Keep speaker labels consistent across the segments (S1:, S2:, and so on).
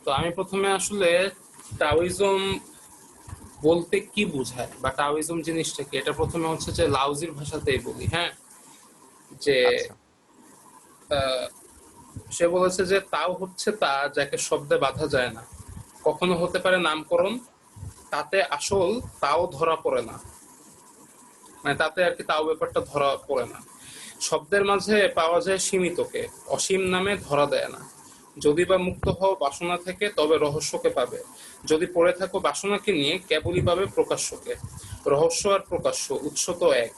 S1: তো আমি প্রথমে আসলে টাওইজম বলতে কি বোঝায় বা টাওইজম জিনিসটা কি, এটা প্রথমে হচ্ছে যে লাউজির ভাষাতেই বলি। হ্যাঁ, যে
S2: আচ্ছা।
S1: সে বলেছে যে তাও হচ্ছে তা যাকে শব্দে বাঁধা যায় না, কখনো হতে পারে নামকরণ, তাতে আসল তাও ধরা পড়ে না, মানে তাতে আর কি তাও ব্যাপারটা ধরা পড়ে না। শব্দের মাঝে পাওয়া যায় সীমিতকে, অসীম নামে ধরা দেয় না। যদি বা মুক্ত হও বাসনা থেকে তবে রহস্যকে পাবে, যদি পড়ে থাকো বাসনাকে নিয়ে কেবলই পাবে প্রকাশ্যকে। রহস্য আর প্রকাশ্য উৎস তো এক,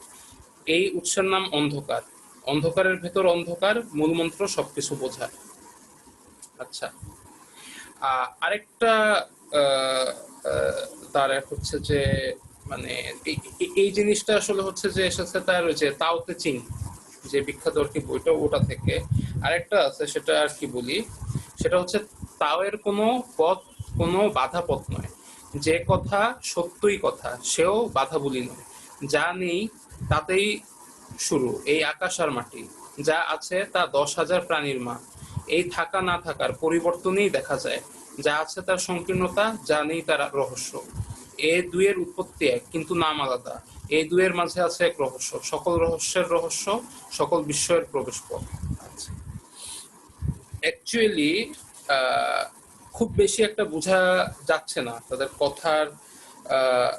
S1: এই উৎসের নাম অন্ধকার, অন্ধকারের ভেতর অন্ধকার, মূলমন্ত্র সবকিছু বোঝায়। আচ্ছা, আরেকটা আহ, আহ, তার এক হচ্ছে যে মানে এই জিনিসটা আসলে হচ্ছে যে এসেছে তার ওই যে তাও তে চিং, যে বিখ্যাত আর কি বইটা, ওটা থেকে। আরেকটা আছে সেটা আর কি বলি, সেটা হচ্ছে তাওয়ের কোনো পথ, কোনো বাধা পথ নয়, যে কথা সত্যই কথা সেও বাধা বলি নয়, যা নেই তাতেই শুরু এই আকাশ আর মাটি, যা আছে তা 10,000 প্রাণীর মা, এই থাকা না থাকার পরিবর্তনেই দেখা যায়, যা আছে তার সংকীর্ণতা, যা নেই তার রহস্য। এ দুয়ের উৎপত্তি এক কিন্তু নাম আলাদা, এই দুয়ের মাঝে আছে এক রহস্য, সকল রহস্যের রহস্য, সকল বিস্ময়ের প্রবেশপথ। আচ্ছা, অ্যাকচুয়ালি খুব বেশি একটা বোঝা যাচ্ছে না তাদের কথার আহ,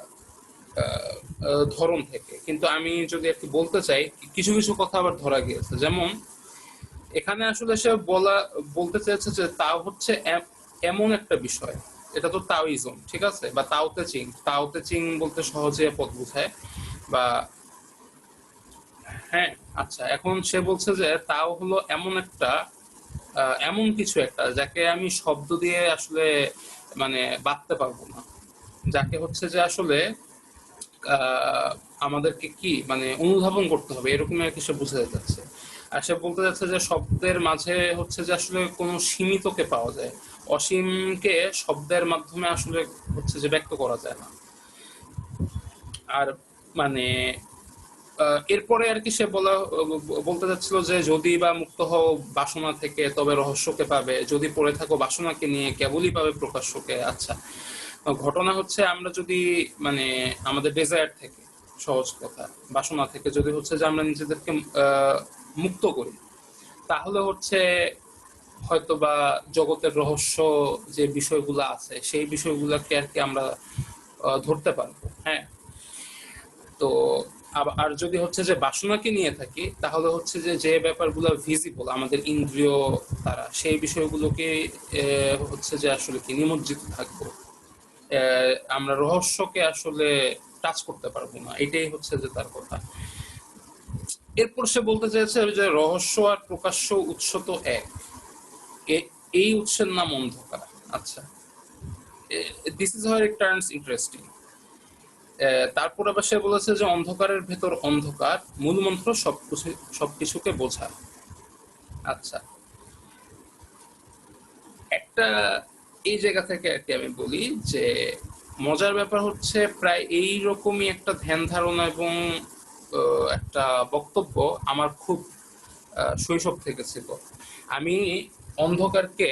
S1: ধরন থেকে, কিন্তু আমি যদি একটু বলতে চাই, কিছু কিছু কথা আবার ধরা গিয়েছে। যেমন এখানে আসলে সে বলতে চেয়েছে যে তাও হচ্ছে এমন একটা বিষয়, এটা তো তাওইজম, ঠিক আছে, বা তাওতে চিং, তাওতে চিং বলতে সহজে পথ বোঝায় বা হ্যাঁ। আচ্ছা, এখন সে বলছে যে তাও হলো এমন একটা এমন কিছু একটা যাকে আমি শব্দ দিয়ে আসলে মানে বাঁধতে পারবো না, যাকে হচ্ছে যে আসলে আহ, আমাদেরকে কি মানে অনুধাবন করতে হবে, এরকম আর কি সে বুঝাতে যাচ্ছে। আর সে বলতে যাচ্ছে যে শব্দের মাঝে হচ্ছে যে আসলে কোনো সীমিতকে পাওয়া যায়, অসীমকে শব্দের মাধ্যমে আসলে হচ্ছে যে ব্যক্ত করা যায় না। আর মানে এরপরে আর কি সে বলতে চাচ্ছিল যে যদি বা মুক্ত হও বাসনা থেকে তবে রহস্যকে পাবে, যদি পড়ে থাকো বাসনাকে নিয়ে কেবলই পাবে প্রকাশ্যকে। আচ্ছা, ঘটনা হচ্ছে আমরা যদি মানে আমাদের ডেজায়ার থেকে, সহজ কথা, বাসনা থেকে যদি হচ্ছে যে আমরা নিজেদেরকে মুক্ত করি, তাহলে হচ্ছে হয়তোবা জগতের রহস্য যে বিষয়গুলো আছে সেই বিষয়গুলোকে আর কি আমরা ধরতে পারবো। হ্যাঁ, তো আর যদি হচ্ছে যে বাসনাকে নিয়ে থাকি, তাহলে হচ্ছে যে যে ব্যাপারগুলো ভিজিবল আমাদের ইন্দ্রিয় দ্বারা, সেই বিষয়গুলোকে হচ্ছে যে আসলে কি নিমজ্জিত থাকবো, আমরা রহস্যকে আসলে টাচ করতে পারবো না, এটাই হচ্ছে যে তার কথা। এরপর সে বলতে চেয়েছে যে রহস্য আর প্রকাশ্য উৎস তো এক, এই উৎসের নাম অন্ধকার। আচ্ছা, this is how it turns interesting. তারপর আবার সে বলেছে যে অন্ধকারের ভেতর অন্ধকার, মূলমন্ত্র সবকিছুকে বোঝা। আচ্ছা, একটা এই জায়গা থেকে আর কি আমি বলি যে মজার ব্যাপার হচ্ছে প্রায় এই রকমই একটা ধ্যান ধারণা এবং একটা বক্তব্য আমার খুব শৈশব থেকে ছিল। আমি অন্ধকারকে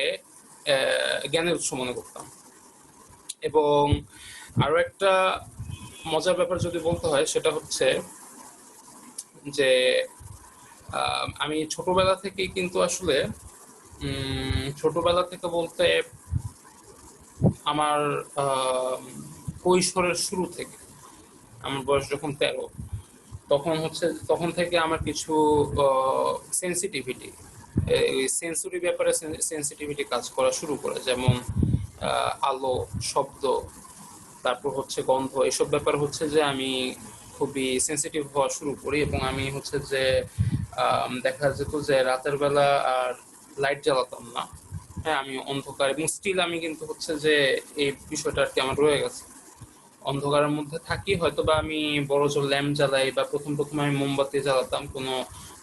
S1: জ্ঞানের উৎস মনে করতাম। এবং আরো একটা মজার ব্যাপার যদি বলতে হয় সেটা হচ্ছে যে আমি ছোটবেলা থেকেই কিন্তু আসলে ছোটবেলা থেকে বলতে আমার কৈশোরের শুরু থেকে, আমার বয়স যখন 13, তখন থেকে আমার কিছু সেন্সিটিভিটি, এই সেন্সরি ব্যাপারে সেন্সিটিভিটি কাজ করা শুরু করে। যেমন আলো, শব্দ, তারপর হচ্ছে গন্ধ, এসব ব্যাপার হচ্ছে যে আমি খুবই সেন্সিটিভ হওয়া শুরু করি। এবং আমি হচ্ছে যে দেখা যেত যে রাতের বেলা আর লাইট জ্বালাতাম না। হ্যাঁ, আমি অন্ধকার, এবং স্টিল আমি কিন্তু হচ্ছে যে এই বিষয়টা আর কি আমার রয়ে গেছে, অন্ধকারের মধ্যে থাকি। হয়তো বা আমি বড় জোর ল্যাম্প জ্বালাই বা প্রথম প্রথম আমি মোমবাতি জ্বালাতাম, কোনো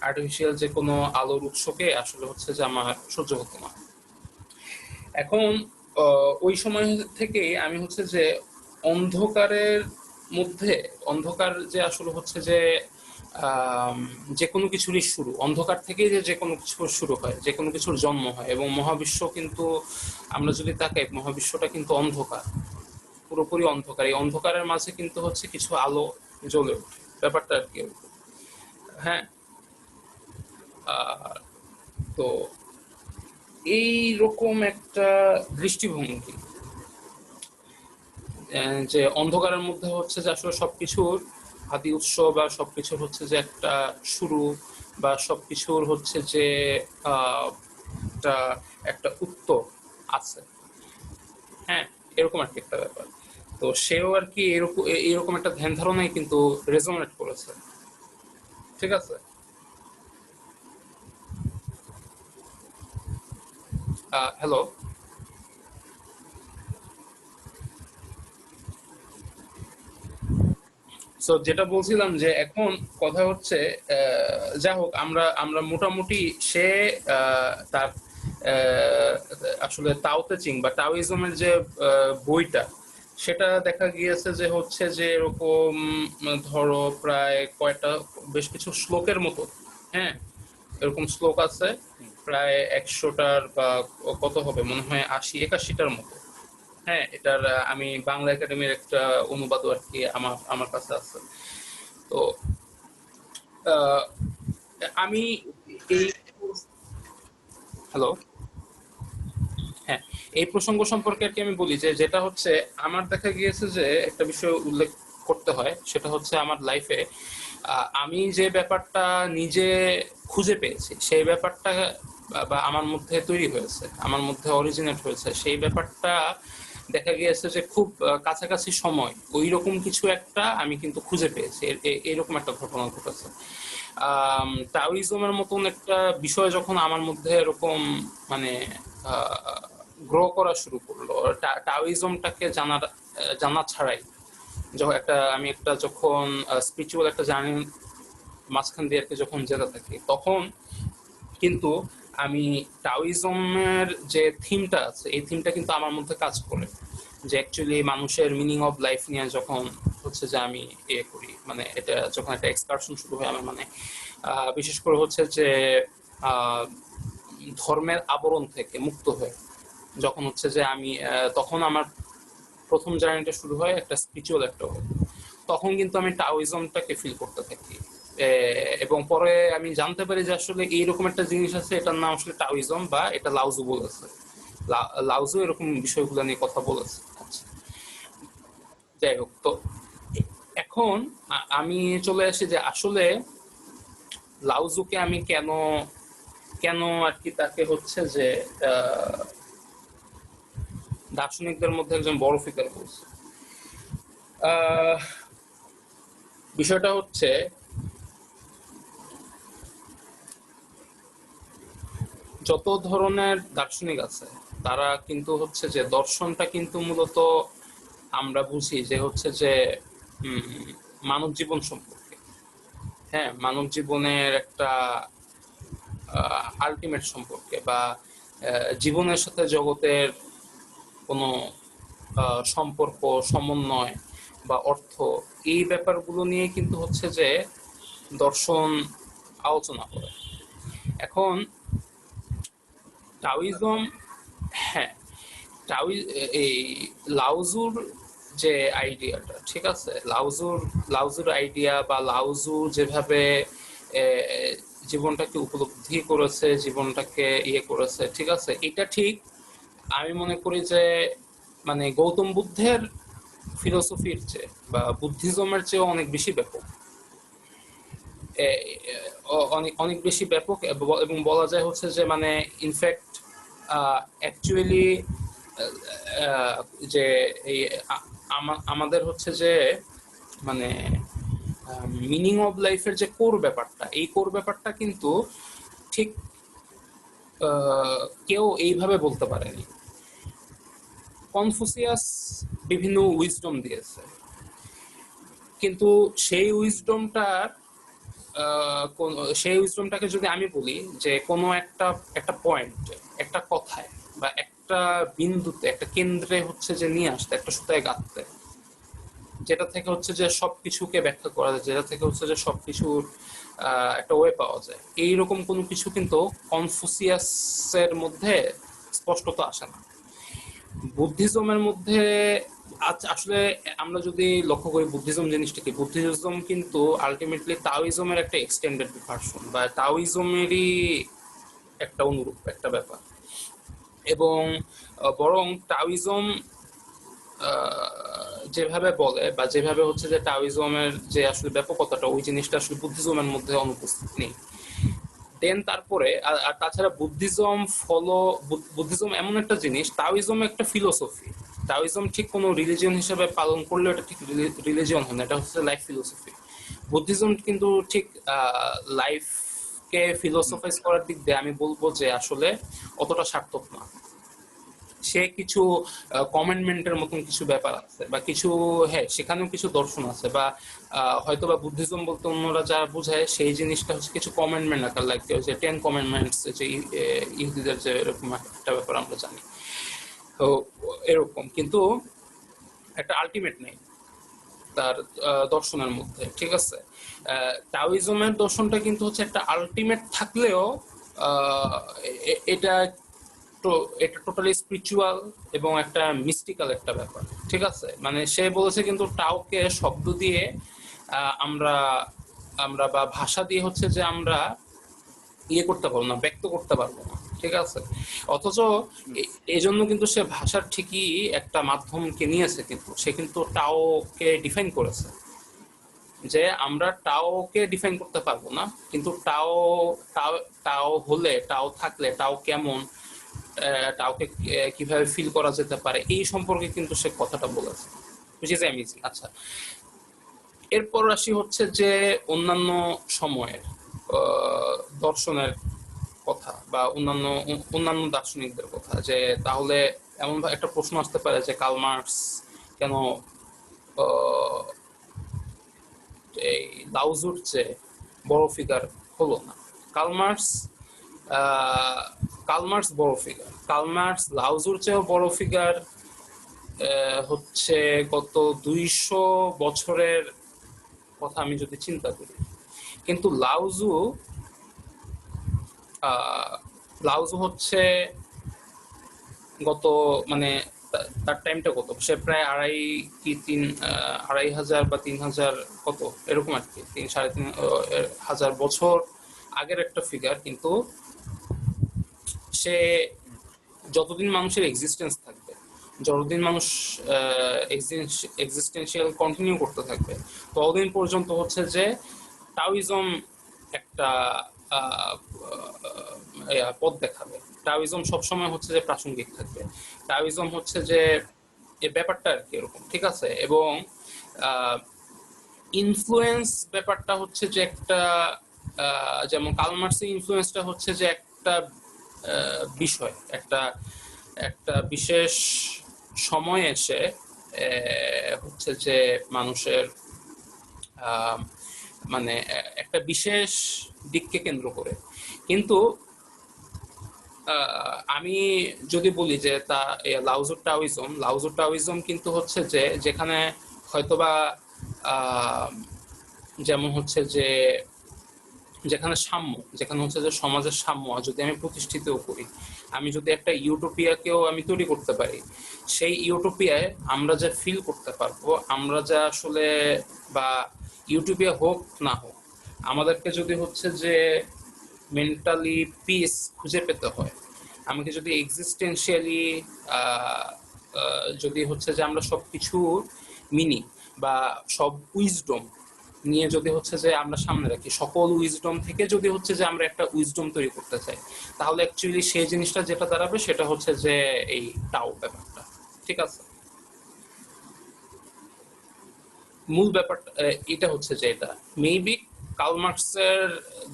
S1: আর্টিফিশিয়াল যে কোনো আলোর উৎসকে আসলে হচ্ছে যে আমার সহ্য হতো না। এখন ওই সময় থেকে আমি হচ্ছে যে অন্ধকারের মধ্যে, অন্ধকার যে আসলে হচ্ছে যে আম, যে কোনো কিছুরই শুরু, অন্ধকার থেকেই যে যে কোনো কিছুর শুরু হয়, যে কোনো কিছুর জন্ম হয়। এবং মহাবিশ্ব কিন্তু, আমরা যদি তাকাই, মহাবিশ্বটা কিন্তু অন্ধকার, পুরোপুরি অন্ধকার। এই অন্ধকারের মাঝে কিন্তু হচ্ছে কিছু আলো জ্বলে ওঠে, ব্যাপারটা আর কি এরকম। হ্যাঁ। আহ, তো এই রকম একটা দৃষ্টিভঙ্গি, যে অন্ধকারের মধ্যে হচ্ছে যে আসলে সবকিছুর আদি উৎস, বা সবকিছুর হচ্ছে যে একটা শুরু, বা সবকিছুর হচ্ছে যে আহ, একটা একটা উত্তর আছে। হ্যাঁ, এরকম আর কি একটা ব্যাপার। তো সেও আর কি এরকম এরকম একটা ধ্যান ধারণাই কিন্তু রেজোনেট করেছে। ঠিক আছে। হ্যালো। সো যেটা বলছিলাম যে এখন কথা হচ্ছে, যা হোক, আমরা আমরা মোটামুটি সে তার আসলে তাওতে চিং বা টাওইজমের যে বইটা, সেটা দেখা গিয়েছে যে হচ্ছে যে এরকম, ধরো প্রায় কয়টা, বেশ কিছু শ্লোকের মতো। হ্যাঁ, এরকম শ্লোক আছে, প্রায় 100টার বা কত হবে মনে হয়, 80-81টার মতো। হ্যাঁ, এটার আমি বাংলা একাডেমির একটা অনুবাদও আর কি আমার আমার কাছে আছে। তো আহ, আমি এই, হ্যালো, হ্যাঁ, এই প্রসঙ্গ সম্পর্কে আর কি আমি বলি যে যেটা হচ্ছে, আমার দেখা গিয়েছে যে একটা বিষয় উল্লেখ করতে হয়, সেটা হচ্ছে আমার লাইফে আমি যে ব্যাপারটা নিজে খুঁজে পেয়েছি, সেই ব্যাপারটা বা আমার মধ্যে তৈরি হয়েছে, আমার মধ্যে অরিজিনেট হয়েছে, সেই ব্যাপারটা দেখা গিয়েছে যে খুব কাছাকাছি সময় ওই রকম কিছু একটা আমি কিন্তু খুঁজে পেয়েছি। এরকম একটা ঘটনা ঘটেছে। টাওইজমের মতন একটা বিষয় যখন আমার মধ্যে এরকম মানে গ্রো করা শুরু করলো, টাওইজমটাকে জানার জানা ছাড়াই, যখন একটা আমি একটা যখন স্পিরিচুয়াল একটা জার্নি মাঝখান দিয়ে আর কি যখন যেতে থাকি, তখন কিন্তু আমি টাওইজমের যে থিমটা আছে, এই থিমটা কিন্তু আমার মধ্যে কাজ করে, যে অ্যাকচুয়ালি মানুষের মিনিং অফ লাইফ নিয়ে যখন হচ্ছে যে আমি ইয়ে করি, মানে এটা যখন একটা এক্সকারশন শুরু হয় আমার, মানে বিশেষ করে হচ্ছে যে আহ, ধর্মের আবরণ থেকে মুক্ত হয়ে যখন হচ্ছে যে আমি তখন আমার প্রথম জার্নিটা শুরু হয় একটা স্পিরিচুয়াল একটা way। তখন কিন্তু আমি টাওইজমটাকে ফিল করতে থাকি। এবং পরে আমি জানতে পারি যে আসলে এইরকম একটা জিনিস আছে, এটার নাম আসলে টাওইজম, বা এটা লাউজু বলেছে। লাউজু এরকম বিষয়গুলো নিয়ে কথা বলেছে। আচ্ছা, যাই হোক। তো এখন আমি চলে আসি যে আসলে লাউজুকে আমি কেন কেন আর কি তাকে হচ্ছে যে আহ, দার্শনিকদের মধ্যে একজন বড় ফিগার বলছে। আহ, বিষয়টা হচ্ছে, যত ধরনের দার্শনিক আছে, তারা কিন্তু হচ্ছে যে দর্শনটা কিন্তু মূলত আমরা বুঝি যে হচ্ছে যে মানব জীবন সম্পর্কে। হ্যাঁ, মানব জীবনের একটা আলটিমেট সম্পর্কে, বা জীবনের সাথে জগতের কোনো সম্পর্ক, সমন্বয় বা অর্থ, এই ব্যাপারগুলো নিয়ে কিন্তু হচ্ছে যে দর্শন আলোচনা করে। এখন টাওইজম, হ্যাঁ, টাওই এই লাউজুর যে আইডিয়াটা, ঠিক আছে, লাউজুর আইডিয়া, বা লাউজু যেভাবে এ, জীবনটাকে উপলব্ধি করেছে, জীবনটাকে ইয়ে করেছে, ঠিক আছে, এটা ঠিক আমি মনে করি যে মানে গৌতম বুদ্ধের ফিলোসফির চেয়ে বা বুদ্ধিজমের চেয়ে অনেক বেশি ব্যাপক। অনেক অনেক বেশি ব্যাপক, এবং বলা যায় হচ্ছে যে মানে ইনফ্যাক্ট অ্যাকচুয়ালি যে এই আমাদের হচ্ছে যে মানে মিনিং অফ লাইফের যে কোর ব্যাপারটা, এই কোর ব্যাপারটা কিন্তু ঠিক কেউ এইভাবে বলতে পারেনি। কনফুসিয়াস বিভিন্ন উইজডম দিয়েছে, কিন্তু সেই উইজডমটার সেই উইজডমটাকে যদি আমি বলি যে কোনো একটা একটা পয়েন্টে, একটা কথায়, বা একটা বিন্দুতে, একটা কেন্দ্রে হচ্ছে যে নিয়ে আসতে, একটা সুতায় গাঁথতে, যেটা থেকে হচ্ছে যে সবকিছুকে ব্যাখ্যা করা যায়, যেটা থেকে হচ্ছে যে সবকিছুর একটা ওয়ে পাওয়া যায়, এইরকম কোনো কিছু কিন্তু কনফুসিয়াসের মধ্যে স্পষ্টত আসে না। বুদ্ধিজমের মধ্যে আসলে আমরা যদি লক্ষ্য করি বুদ্ধিজম জিনিসটা কি, বুদ্ধিজম কিন্তু আলটিমেটলি তাওইজমের একটা এক্সটেন্ডেড ভার্সন বা তাওইজমেরই একটা অনুরূপ একটা ব্যাপার। এবং বরং টাওইজম যেভাবে বলে বা যেভাবে হচ্ছে যে টাওইজমের যে আসলে ব্যাপকতাটা, ওই জিনিসটা আসলে বুদ্ধিজমের মধ্যে অনুপস্থিত নেই। দেন তারপরে আর তাছাড়া বুদ্ধিজম এমন একটা জিনিস, তাওইজম একটা ফিলোসফি। তাওইজম ঠিক কোনো রিলিজিয়ন হিসেবে পালন করলেও এটা ঠিক রিলিজিয়ন হয় না, এটা হচ্ছে লাইফ ফিলোসফি। বুদ্ধিজম কিন্তু ঠিক লাইফকে ফিলোসফাইজ করার দিক দিয়ে আমি বলবো যে আসলে অতটা সার্থক না। সে কিছু কমেন্টমেন্টের মতন কিছু ব্যাপার আছে বা কিছু, হ্যাঁ সেখানেও কিছু দর্শন আছে বা হয়তো বা বুদ্ধিজম বলতে অন্যরা যা বোঝায় সেই জিনিসটা হচ্ছে কিছু কমেন্টমেন্ট আকার, লাইক যে 10 কমেন্টমেন্টস, যে ইহুদিদের যে এরকম একটা ব্যাপার আমরা জানি, তো এরকম কিন্তু একটা আলটিমেট নেই তার দর্শনের মধ্যে, ঠিক আছে। টাওইজমের দর্শনটা কিন্তু হচ্ছে একটা আলটিমেট থাকলেও এটা তো এটা টোটালি স্পিরিচুয়াল এবং একটা মিস্টিক্যাল একটা ব্যাপার, ঠিক আছে। মানে সে বলেছে কিন্তু টাওকে শব্দ দিয়ে আমরা আমরা বা ভাষা দিয়ে হচ্ছে যে আমরা ইয়ে করতে পারবো না, ব্যক্ত করতে পারবো না, ঠিক আছে। অথচ এই জন্য কিন্তু সে ভাষার ঠিকই একটা মাধ্যমকে নিয়েছে, কিন্তু সে কিন্তু টাওকে ডিফাইন করেছে যে আমরা টাওকে ডিফাইন করতে পারবো না, কিন্তু টাও টাও টাও হলে, টাও থাকলে, টাও কেমন, টাওকে কিভাবে ফিল করা যেতে পারে এই সম্পর্কে কিন্তু সে কথাটা বলেছে, which is amazing। আচ্ছা, এরপর আসি হচ্ছে যে অন্যান্য সময়ের দর্শনের কথা বা অন্যান্য দার্শনিকদের কথা, যে তাহলে এমন একটা প্রশ্ন আসতে পারে যে কার্ল মার্কস কেন এই লাউজুর চেয়ে বড় ফিগার হলো না। কার্ল মার্কস বড় ফিগার, কার্ল মার্কস লাউজুর চেয়েও বড় ফিগার হচ্ছে গত 200 বছরের কথা আমি যদি চিন্তা করি। কিন্তু লাউজু হচ্ছে গত মানে তার টাইমটা কত, সে প্রায় 2,500 বা 3,000 কত এরকম আর কি, 3,500 বছর আগের একটা ফিগার। কিন্তু সে যতদিন মানুষের এক্সিস্টেন্স থাকবে, যতদিন মানুষ এক্সিস্টেন্সিয়াল কন্টিনিউ করতে থাকবে, ততদিন পর্যন্ত হচ্ছে যে টাওইজম একটা পথ দেখাবে। টাওইজম সবসময় হচ্ছে যে প্রাসঙ্গিক থাকবে। টাওইজম হচ্ছে যে এই ব্যাপারটা আর কি এরকম, ঠিক আছে। এবং ইনফ্লুয়েন্স ব্যাপারটা হচ্ছে যে একটা যেমন কার্ল মার্কসের ইনফ্লুয়েন্সটা হচ্ছে যে একটা বিষয়, একটা একটা বিশেষ সময় এসে হচ্ছে যে মানুষের মানে একটা বিশেষ দিককে কেন্দ্র করে। কিন্তু আমি যদি বলি যে তা লাউজুর টাওইজম কিন্তু হচ্ছে যে যেখানে হয়তোবা যেমন হচ্ছে যে যেখানে সাম্য, যেখানে হচ্ছে যে সমাজের সাম্য যদি আমি প্রতিষ্ঠিতও করি, আমি যদি একটা ইউটোপিয়াকেও আমি তৈরি করতে পারি, সেই ইউটোপিয়ায় আমরা যা ফিল করতে পারবো, আমরা যা আসলে বা ইউটোপিয়া হোক না হোক, আমাদেরকে যদি হচ্ছে যে মেন্টালি পিস খুঁজে পেতে হয়, আমাকে যদি এক্সিস্টেন্সিয়ালি যদি হচ্ছে যে আমরা সব কিছু মিনিং বা সব উইজডম নিয়ে যদি হচ্ছে যে আমরা সামনে রাখি, সকল উইজডম থেকে যদি হচ্ছে যে আমরা একটা উইজডম তৈরি করতে চাই, তাহলে অ্যাকচুয়ালি সেই জিনিসটা যেটা দাঁড়াবে সেটা হচ্ছে যে এই টাও ব্যাপারটা, ঠিক আছে। মূল ব্যাপারটা এটা হচ্ছে যে এটা মেবি কার্ল মার্কসের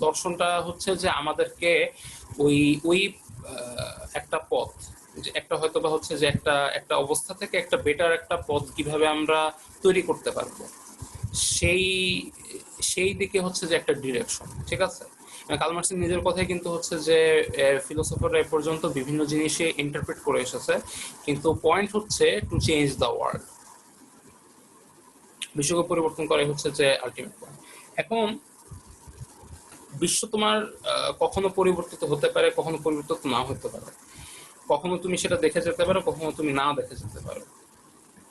S1: দর্শনটা হচ্ছে যে আমাদেরকে ওই ওই একটা পথ, যে একটা হয়তো বা হচ্ছে যে একটা একটা অবস্থা থেকে একটা বেটার একটা পথ কিভাবে আমরা তৈরি করতে পারবো, সেই সেই দিকে হচ্ছে যে একটা ডিরেকশন, ঠিক আছে। কার্ল মার্কসের নিজের কথাই কিন্তু হচ্ছে যে ফিলোসফাররা এ পর্যন্ত বিভিন্ন জিনিসে ইন্টারপ্রেট করে এসেছে, কিন্তু পয়েন্ট হচ্ছে টু চেঞ্জ দ্য ওয়ার্ল্ড। বিশ্বকে পরিবর্তন করাই হচ্ছে যে আলটিমেট পয়েন্ট। এখন বিশ্ব তোমার কখনো পরিবর্তিত হতে পারে, কখনো পরিবর্তিত না হতে পারে, কখনো তুমি সেটা দেখে যেতে পারো, কখনো তুমি না দেখে যেতে পারো।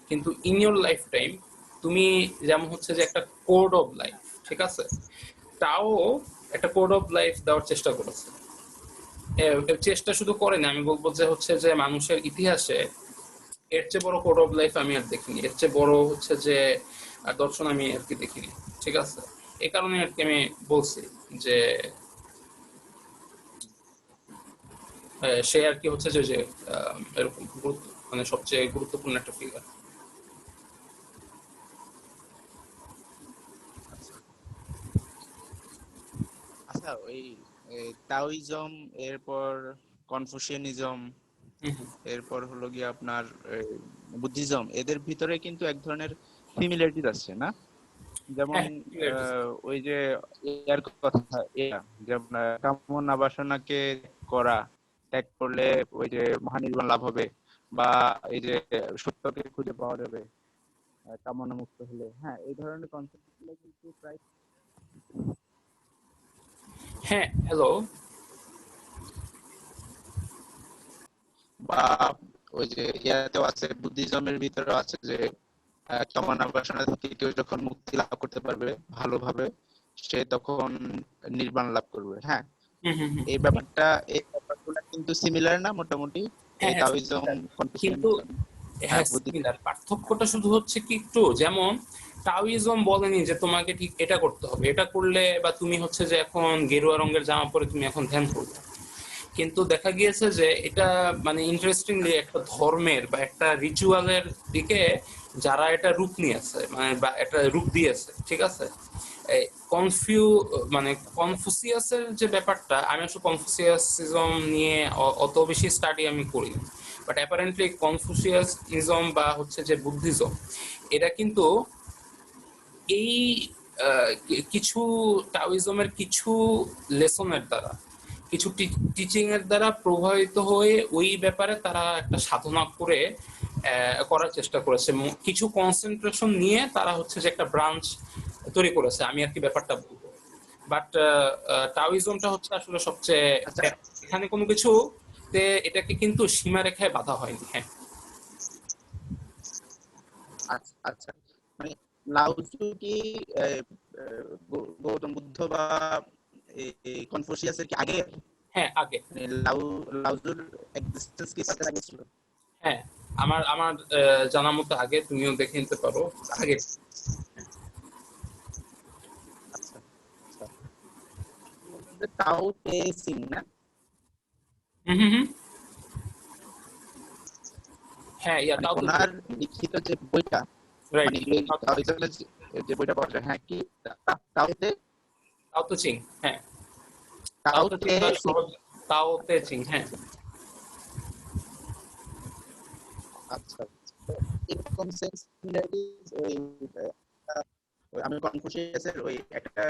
S1: কিন্তু ইন ইয়োর লাইফ টাইম তুমি যেমন হচ্ছে যে একটা কোড অফ লাইফ, ঠিক আছে, তাও একটা কোড অফ লাইফ দেওয়ার চেষ্টা করেছে। চেষ্টা শুধু করেনি, আমি বলবো যে হচ্ছে যে মানুষের ইতিহাসে এর চেয়ে বড় কোড অফ লাইফ আমি আর দেখিনি, এর চেয়ে বড় হচ্ছে যে দর্শন আমি আর কি দেখিনি। ঠিক আছে, এই কারণে আর কি আমি বলছি যে সে আর কি হচ্ছে যে যে এরকম গুরুত্ব, মানে সবচেয়ে গুরুত্বপূর্ণ একটা ফিগার।
S2: আচ্ছা আচ্ছা, ওই তাওইজম, এরপর কনফুসিয়ানিজম, এরপর হলো গিয়ে আপনার বুদ্ধিজম, এদের ভিতরে কিন্তু এক ধরনের সিমিলারিটিস আছে না? যেমন
S1: হ্যাঁ, similarities।
S2: ওই যে এর কথা, যেমন কামনা বাসনাকে করা, ত্যাগ করলে ওই যে মহানির্বাণ লাভ হবে, বা এই যে সত্যকে খুঁজে পাওয়া যাবে কামনা মুক্ত হলে। হ্যাঁ, এই ধরনের কনসেপ্ট গুলো কিন্তু প্রায়,
S1: হ্যাঁ, হ্যালো।
S2: বা ওই যে ইয়াতেও আছে, বুদ্ধিজমের ভিতরেও আছে যে কামনা বাসনা থেকে কেউ যখন মুক্তি লাভ করতে পারবে ভালোভাবে, সে তখন নির্বাণ লাভ করবে। হ্যাঁ,
S1: হুম হুম হুম।
S2: এই ব্যাপারটা, এই ব্যাপারগুলো কিন্তু সিমিলার না মোটামুটি,
S1: হ্যাঁ
S2: এই
S1: হ্যাঁ
S2: তাওইজম,
S1: similar। কিন্তু
S2: কনফুসিয়ানিজম। হ্যাঁ,
S1: হ্যাঁ
S2: বুদ্ধি।
S1: সিমিলার, পার্থক্যটা শুধু হচ্ছে কি একটু, যেমন টাওইজম বলেনি যে তোমাকে ঠিক এটা করতে হবে, এটা করলে বা তুমি হচ্ছে যে এখন গেরুয়া রঙের জামা পরে তুমি এখন ধ্যান করবে। কিন্তু দেখা গিয়েছে যে এটা মানে ইন্টারেস্টিংলি একটা ধর্মের বা একটা রিচুয়ালের দিকে যারা এটা রূপ নিয়েছে, মানে বা এটা রূপ দিয়েছে, ঠিক আছে। এই কনফিউ মানে কনফুসিয়াসের যে ব্যাপারটা, আমি আসলে কনফুসিয়াসিজম নিয়ে অত বেশি স্টাডি আমি করি, বাট অ্যাপারেন্টলি কনফুসিয়াসিজম বা হচ্ছে যে বুদ্ধিজম, এটা কিন্তু এই কিছু টাওইজমের কিছু লেসনের দ্বারা, কিছু টিচিং এর দ্বারা প্রভাবিত হয়ে ওই ব্যাপারে তারা একটা সাধনা করে করার চেষ্টা করেছে। কিছু কনসেন্ট্রেশন নিয়ে তারা হচ্ছে যে একটা ব্রাঞ্চ তৈরি করেছে, আমি আর কি ব্যাপারটা বলবো। বাট টাওইজমটা হচ্ছে আসলে সবচেয়ে
S2: আচ্ছা
S1: এখানে কোনো কিছু এটাকে কিন্তু সীমারেখায় বাধা হয়নি। হ্যাঁ,
S2: আচ্ছা আচ্ছা, মানে লাউজু কি আহ, গৌতম বুদ্ধ বা কনফুসিয়াসের কি আগে?
S1: হ্যাঁ আগে।
S2: মানে লাউজুর এক্সিস্টেন্স কি তাদের আগে ছিল?
S1: হ্যাঁ, আমার আমার জানা মতো আগে, তুমিও দেখে নিতে পারো আগে।
S2: আচ্ছা আচ্ছা, তাও তে সিং না?
S1: হুম হুম হুম। হ্যাঁ, ইয়া
S2: মানে
S1: তাও তো।
S2: ওনার লিখিত যে বইটা,
S1: রাইট।
S2: মানে এই তাওইজমের যে বইটা পাওয়া যায়, হ্যাঁ কি তাওতে,
S1: তাও তো চিং। হ্যাঁ, তাও তো চিং
S2: তাওতে
S1: বা
S2: সিং।
S1: সহজ, তাও তে
S2: আচ্ছা
S1: চিং। হ্যাঁ।
S2: আচ্ছা, তো এরকম সেন্স সিমিলারিটিস ওই আমি কনফুসিয়াসের ওই একটা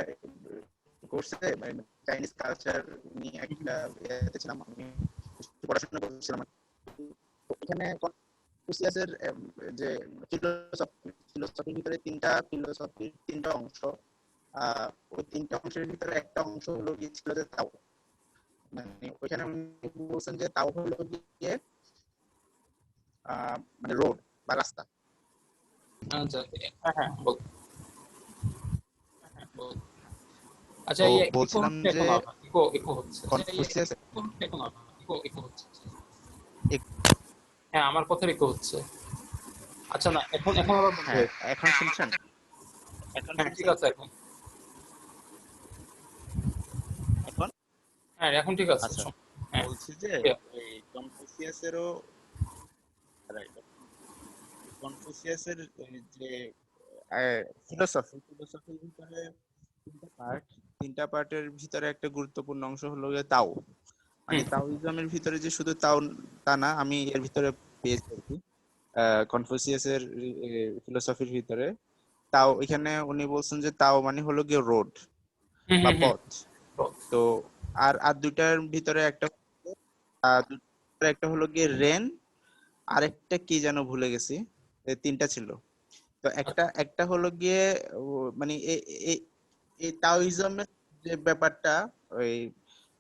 S2: কোর্সে, মানে চাইনিজ কালচার নিয়ে একটা ইয়েতে ছিলাম আমি, পড়াশোনা করছিলাম। তো এখানে কনফুসিয়াসের যে ফিলোসফির ভিতরে তিনটা অংশ, ওই তিনটা অংশের ভিতরে একটা অংশ হলো গিয়ে ছিল যে তাও, মানে ওইখানে উনি বলছেন যে তাও হলো গিয়ে মানে রোড বা রাস্তা।
S1: আচ্ছা, হ্যাঁ হ্যাঁ বল। বল। আচ্ছা,
S2: তো
S1: ইয়ে ইকো
S2: বলছিলাম
S1: হচ্ছে
S2: যে
S1: এখন আবার, ইকো ইকো হচ্ছে। আচ্ছা, ইয়ে
S2: কনফুসিয়াস,
S1: ইকো হচ্ছে এখন আবার, ইকো ইকো হচ্ছে। হ্যাঁ, আমার কথার ইকো হচ্ছে। আচ্ছা, না এখন এখন আবার বন্ধ
S2: হ্যাঁ
S1: হয়েছে।
S2: এখন শুনছেন? এখন
S1: হ্যাঁ ঠিক
S2: শুনছেন?
S1: আছে এখন।
S2: এখন
S1: হ্যাঁ এখন ঠিক আছে।
S2: আচ্ছা,
S1: হ্যাঁ।
S2: বলছি যে
S1: ইয়া।
S2: ওই কনফুসিয়াসেরও, রাইট, কনফুসিয়াসের ওই যে ফিলোসফির ভিতরে তিনটা পার্ট, তিনটা পার্টের ভিতরে একটা গুরুত্বপূর্ণ অংশ হলো গিয়ে তাও। মানে
S1: হুম
S2: তাওইজমের ভিতরে যে শুধু তাও তা না, আমি এর ভিতরে পেয়েছি আর কি, কনফুসিয়াসের ফিলোসফির ভিতরে তাও, এখানে উনি বলছেন যে তাও মানে হলো গিয়ে রোড
S1: হুম
S2: বা
S1: হুম হুম।
S2: পথ। তো আর আর দুইটার ভিতরে একটা, একটা হলো গিয়ে রেন, আরেকটা কি যেন ভুলে গেছি, তিনটা ছিল। তো একটা একটা হলো গিয়ে মানে এই তাওইজমের যে ব্যাপারটা ওই